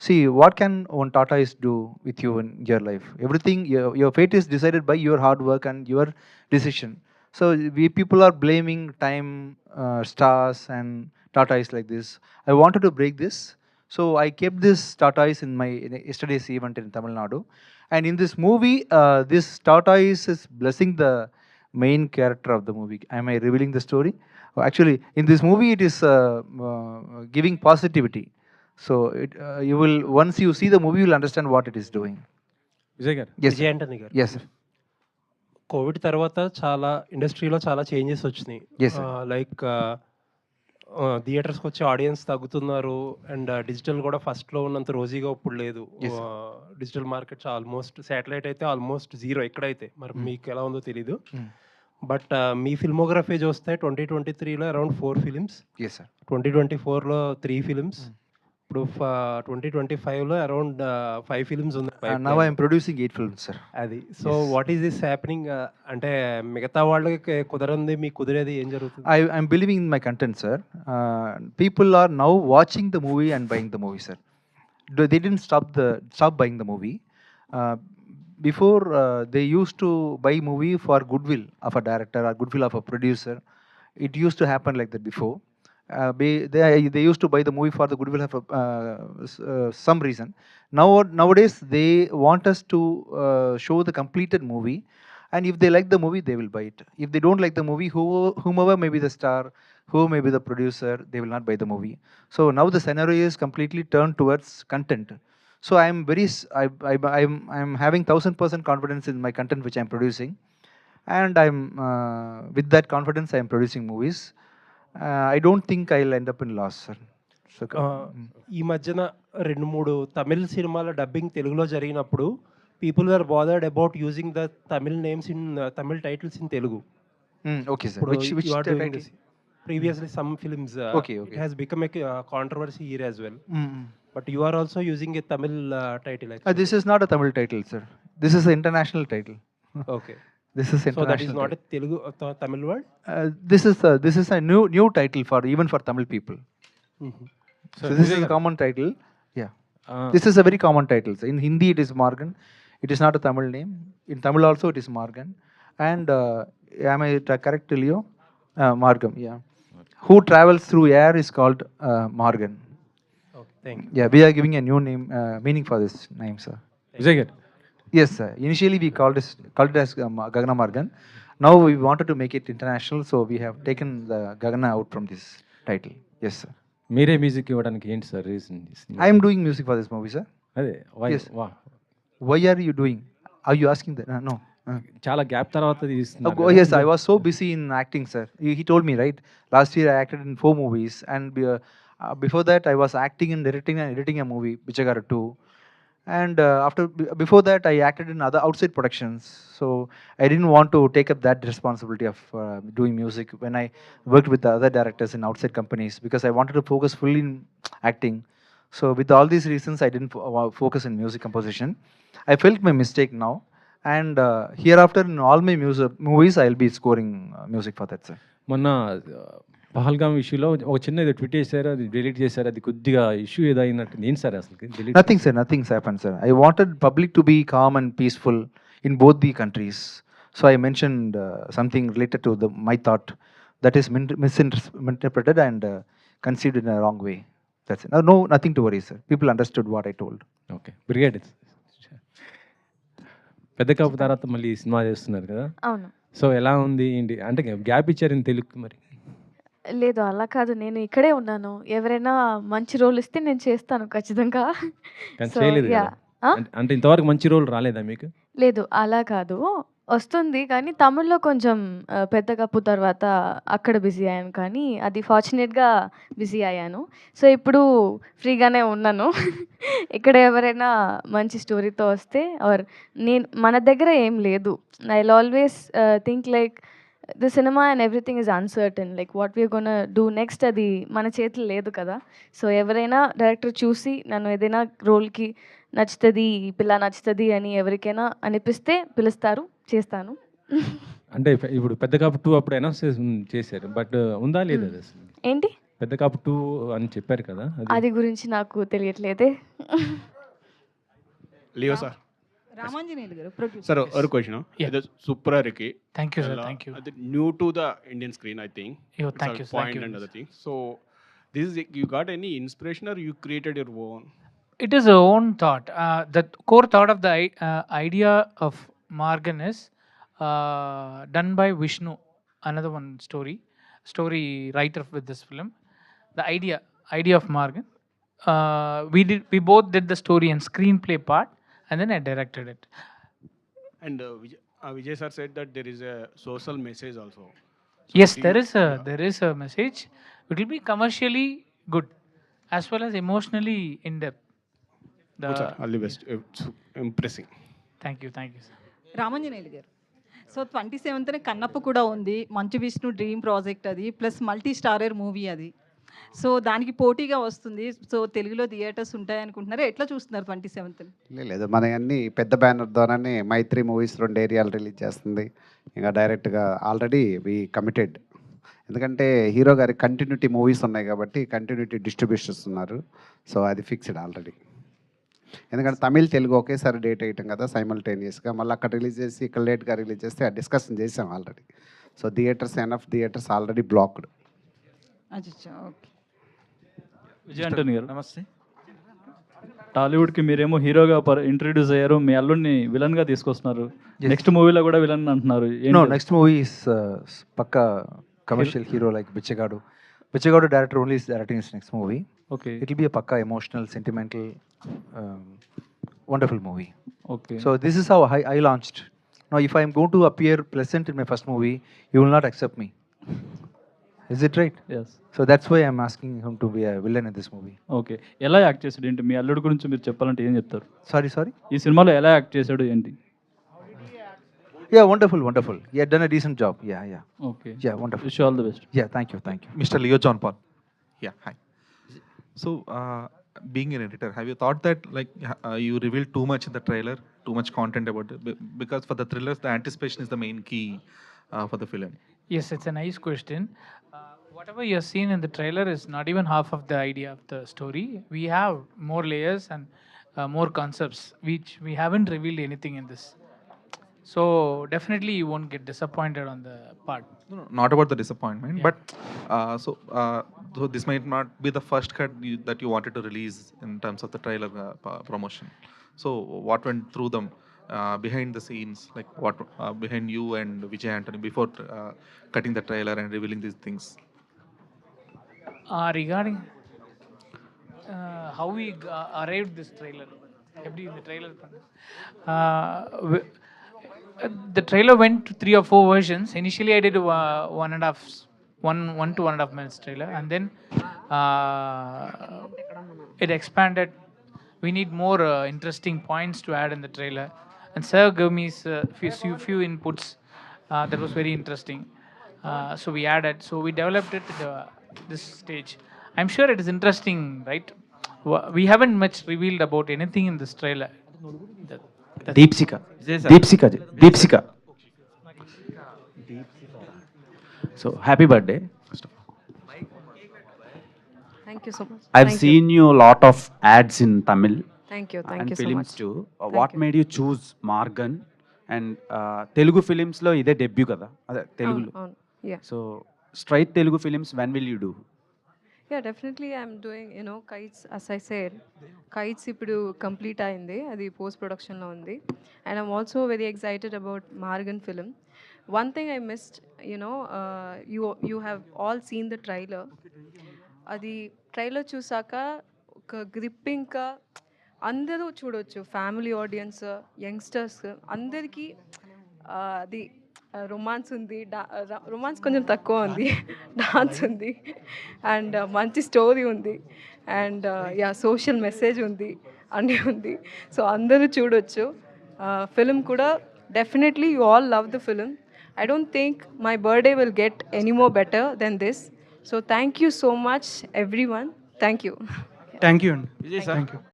See, what can one tortoise do with you in your life? Everything, your fate is decided by your hard work and your decision. So we people are blaming time, stars, and tortoise like this. I wanted to break this, so I kept this tortoise in yesterday's event in Tamil Nadu. And in this movie, this tortoise is blessing the main character of the movie. Am I revealing the story? Actually, in this movie, it is giving positivity. So you will, once you see the movie, you will understand what it is doing. Vijay గారు, Yes, Vijay Antony garu, Yes, sir. Covid తర్వాత చాలా ఇండస్ట్రీలో చాలా changes వచ్చినాయి. Yes, sir. Like థియేటర్స్కి వచ్చే audience తగ్గుతున్నారు, and digital కూడా ఫస్ట్లో ఉన్నంత రోజీగా ఇప్పుడు లేదు. Yes, digital markets almost, satellite అయితే ఆల్మోస్ట్ జీరో ఎక్కడైతే, మరి మీకు ఎలా ఉందో తెలీదు. బట్ మీ ఫిల్మోగ్రఫీ చూస్తే 2023లో అరౌండ్ 4 ఫిలిమ్స్, Yes, sir. 2024లో 3 ఫిలిమ్స్, ఇప్పుడు 2025లో అరౌండ్ 5 ఫిలిమ్స్ ఉంది. Now I am producing 8 films, sir. అది so what is this happening? అంటే మిగతా వాళ్ళకి కుదరంది, మీకు కుదిరేది ఏం జరుగుతుంది? I'm believing in my content, sir. People are now watching the movie and buying the movie, sir. They didn't stop buying the movie. Before, they used to buy movie for goodwill of a director or goodwill of a producer. It used to happen like that before. They used to buy the movie for the goodwill of some reason. Nowadays, they want us to show the completed movie, and if they like the movie, they will buy it. If they don't like the movie, whomever may be the star, who may be the producer, they will not buy the movie. So now the scenario is completely turned towards content. So I am I'm having 1000% confidence in my content which I am producing, and I'm with that confidence I am producing movies. I don't think I'll end up in loss, sir. So, ఈ మధ్యన 2-3 తమిళ్ సినిమాల dubbing తెలుగులో జరిగినప్పుడు people are bothered about using the Tamil names in Tamil titles in Telugu. Okay, sir. ఇప్పుడు Which you are doing title? this. Previously some films Okay. it has become a controversy here as well. Mm. But you are also using a Tamil title actually. This is not a Tamil title, sir. This is an international title. Okay. This is international. So that is not a Telugu Tamil word? This is a new title for even for Tamil people. Mm-hmm. So this is a common title. Yeah. This is a very common title. In Hindi it is Morgan. It is not a Tamil name. In Tamil also it is Morgan. And am I correct, Leo? Morgan, yeah. Who travels through air is called Morgan. Okay, thank you. Yeah, we are giving a new name, meaning for this name, sir. Vijay గారు. Yes, sir. Initially we called it as Gagana Margan. Now we wanted to make it international, so we have taken the Gagana out from this title. Yes, sir. మీరే music ఇవ్వడానికి ఏంటి sir reason? I am doing music for this movie, sir. అదే Yes. Why are you doing? Are you asking that? No. చాలా gap తర్వాత తీస్తున్నారు Oh, yes, I was so busy in acting, sir. He told me, right? Last year I acted in 4 movies, and before that I was acting and directing and editing a movie, Bichagaru 2. And before that I acted in other outside productions. So I didn't want to take up that responsibility of doing music when I worked with the other directors in outside companies, because I wanted to focus fully in acting. So with all these reasons, I didn't focus in music composition. I felt my mistake now. And hereafter in all my movies, I'll be scoring music for that, sir. మొన్న పహల్గామ్ ఇష్యూలో ఒక చిన్న ఏదో tweet చేశారు, అది delete చేశారు, అది కొద్దిగా ఇష్యూ ఏదైనట్టు ఏంటి సార్ అసలు? Nothing, sir. Nothing's happened, sir. I wanted public to be calm and peaceful in both the countries. So I mentioned something related to my thought that is misinterpreted and conceived in a wrong way. That's it. No, nothing to worry, sir. People understood what I told. Okay, brigade. పెద్ద కాపు తర్వాత మళ్ళీ cinema చేస్తున్నారు కదా? అవును. So ఎలా ఉంది ఏంటి అంటే గ్యాప్ ఇచ్చారని తెలుగు మరి? లేదు అలా కాదు, నేను ఇక్కడే ఉన్నాను. ఎవరైనా మంచి రోల్ ఇస్తే నేను చేస్తాను ఖచ్చితంగా. కానీ సో చేయలేదు యా. కదా? అంటే ఇంతవరకు మంచి రోల్ రాలేదా మీకు? లేదు అలా కాదు, వస్తుంది కానీ తమిళ్లో కొంచెం పెద్ద కప్పు తర్వాత అక్కడ బిజీ అయ్యాను, కానీ అది ఫార్చునేట్గా బిజీ అయ్యాను. సో ఇప్పుడు ఫ్రీగానే ఉన్నాను. ఇక్కడ ఎవరైనా మంచి స్టోరీతో వస్తే ఆర్ మన దగ్గర ఏం లేదు. I will always think like the cinema and everything is uncertain, like what we're gonna do next అది మన చేతిలో లేదు కదా. సో ఎవరైనా డైరెక్టర్ చూసి నన్ను ఏదైనా రోల్కి నచ్చుతుంది, ఈ పిల్ల నచ్చుతుంది అని ఎవరికైనా అనిపిస్తే పిలుస్తారు, చేస్తాను. అంటే ఇప్పుడు పెద్ద కాపు 2 అప్పుడు అనౌన్స్ చేశారు, బట్ ఉందా లేదా అది అసలు? ఏంటి పెద్ద కాపు 2 అని చెప్పారు కదా? అది గురించి నాకు తెలియట్లేదే. Leo sir, Ramanjaneyulu garu producer. Sir ഒരു ക്വസ്റ്റ്യൻ. ഇത് സൂപ്പർ ആയിരിക്കും. Thank you, sir. Thank you. അത് new to the Indian screen, I think. Yo, thank you, Point thank you. and other things. So this is, you got any inspiration or you created your own? It is a own thought. The core thought of the idea of Margan is done by Vishnu, another one story writer with this film. The idea of Margan. We both did the story and screenplay part, and then I directed it. And Vijay sir said that there is a social message also. Yes, there is a message. It will be commercially good as well as emotionally in depth. Good, sir. All the best. It's impressive. Thank you, sir. Ramanjaneyulu గారు, so 27th Kannappa కూడా ఉంది, Manchu Vishnu dream project అది, plus multi starrer movie అది. So దానికి పోటీగా వస్తుంది. So తెలుగులో theatres ఉంటాయి అనుకుంటున్నారు, ఎట్లా చూస్తున్నారు 27th? లేదు, మన అన్ని పెద్ద బ్యానర్ ద్వారానే మైత్రి మూవీస్ 2 ఏరియాలు రిలీజ్ చేస్తుంది. ఇంకా డైరెక్ట్గా ఆల్రెడీ వి కమిటెడ్, ఎందుకంటే హీరో గారి కంటిన్యూటీ మూవీస్ ఉన్నాయి కాబట్టి కంటిన్యూటీ డిస్ట్రిబ్యూషన్స్ ఉన్నారు. సో అది ఫిక్స్డ్ ఆల్రెడీ. ఎందుకంటే తమిళ్ తెలుగు ఒకేసారి డేట్ వేయటం కదా సైమల్టేనియస్గా, మళ్ళీ అక్కడ రిలీజ్ చేసి ఇక్కడ లేట్గా రిలీజ్ చేస్తే ఆ డిస్కషన్ చేసాం already. So enough theatres already blocked. Okay. Vijay Antony garu నమస్తే. టాలీవుడ్కి మీరేమో హీరోగా ఇంట్రడ్యూస్ అయ్యారు, మీ అల్లుడిని విలన్గా తీసుకొస్తున్నారు. నెక్స్ట్ మూవీలో కూడా విలన్ అంటున్నారు. నెక్స్ట్ మూవీ ఇస్ పక్కా commercial hero like Bichagadu. Bichagaru director only is directing his next movie. Okay. It will be a pakka emotional, sentimental, wonderful movie. Okay. So this is how I launched. Now, if I am going to appear pleasant in my first movie, you will not accept me. Is it right? Yes. So that's why I'm asking him to be a villain in this movie. Okay. ఎలా act చేశాడు ఏంటి? మీ అల్లుడు గురించి మీరు చెప్పాలంటే ఏం చెప్తారు? Sorry? ఈ సినిమాలో ఎలా యాక్ట్ చేశాడు ఏంటి? Yeah, wonderful. He had done a decent job. Yeah. Okay. Yeah, wonderful. Wish you all the best. Yeah, thank you. Mr. Leo John Paul. Yeah, hi. So, being an editor, have you thought that you revealed too much in the trailer, too much content about it? Because for the thrillers, the anticipation is the main key for the film. Yes, it's a nice question. Whatever you're seeing in the trailer is not even half of the idea of the story. We have more layers and more concepts, which we haven't revealed anything in this. So definitely you won't get disappointed on the part. No, not about the disappointment, but so this might not be the first cut that you wanted to release in terms of the trailer promotion. So what went through them behind the scenes, like what behind you and Vijay Antony before cutting the trailer and revealing these things? Regarding how we arrived this trailer, எப்படி இந்த trailer the trailer went to 3 or 4 versions. Initially I did 1 to 1.5 minutes trailer, and then it expanded. We need more interesting points to add in the trailer, and sir gave me few inputs that was very interesting. So we added, so we developed it at this stage. I'm sure it is interesting, right? We haven't much revealed about anything in this trailer. Deepsika so happy birthday. Thank you so much. I've Thank seen you a lot of ads in Tamil Thank you. Thank and you so films much. too. Thank What you. made you choose Margan? And Telugu films lo ఇదే debut కదా, అదే తెలుగులో. అవును. Yeah. So straight Telugu films when will you do? Yeah, definitely I'm doing, kites, as I said. Kites ఇప్పుడు complete అయింది, అది post ప్రొడక్షన్లో ఉంది. And I'm also very excited about Maargan film. One thing I missed, you have all seen the trailer. అది trailer చూసాక ఒక గ్రిప్పింగ్గా అందరూ చూడవచ్చు, ఫ్యామిలీ ఆడియన్స్, యంగ్స్టర్స్ అందరికీ. అది రొమాన్స్ ఉంది, రొమాన్స్ కొంచెం తక్కువ ఉంది, డాన్స్ ఉంది, అండ్ మంచి స్టోరీ ఉంది, అండ్ సోషల్ మెసేజ్ ఉంది, అన్నీ ఉంది. సో అందరూ చూడొచ్చు ఫిలిం కూడా. Definitely you all love the film. I don't think my birthday will get any more better than this. So thank you so much, everyone. Thank you. Thank you అండి. Vijay sir. Thank you.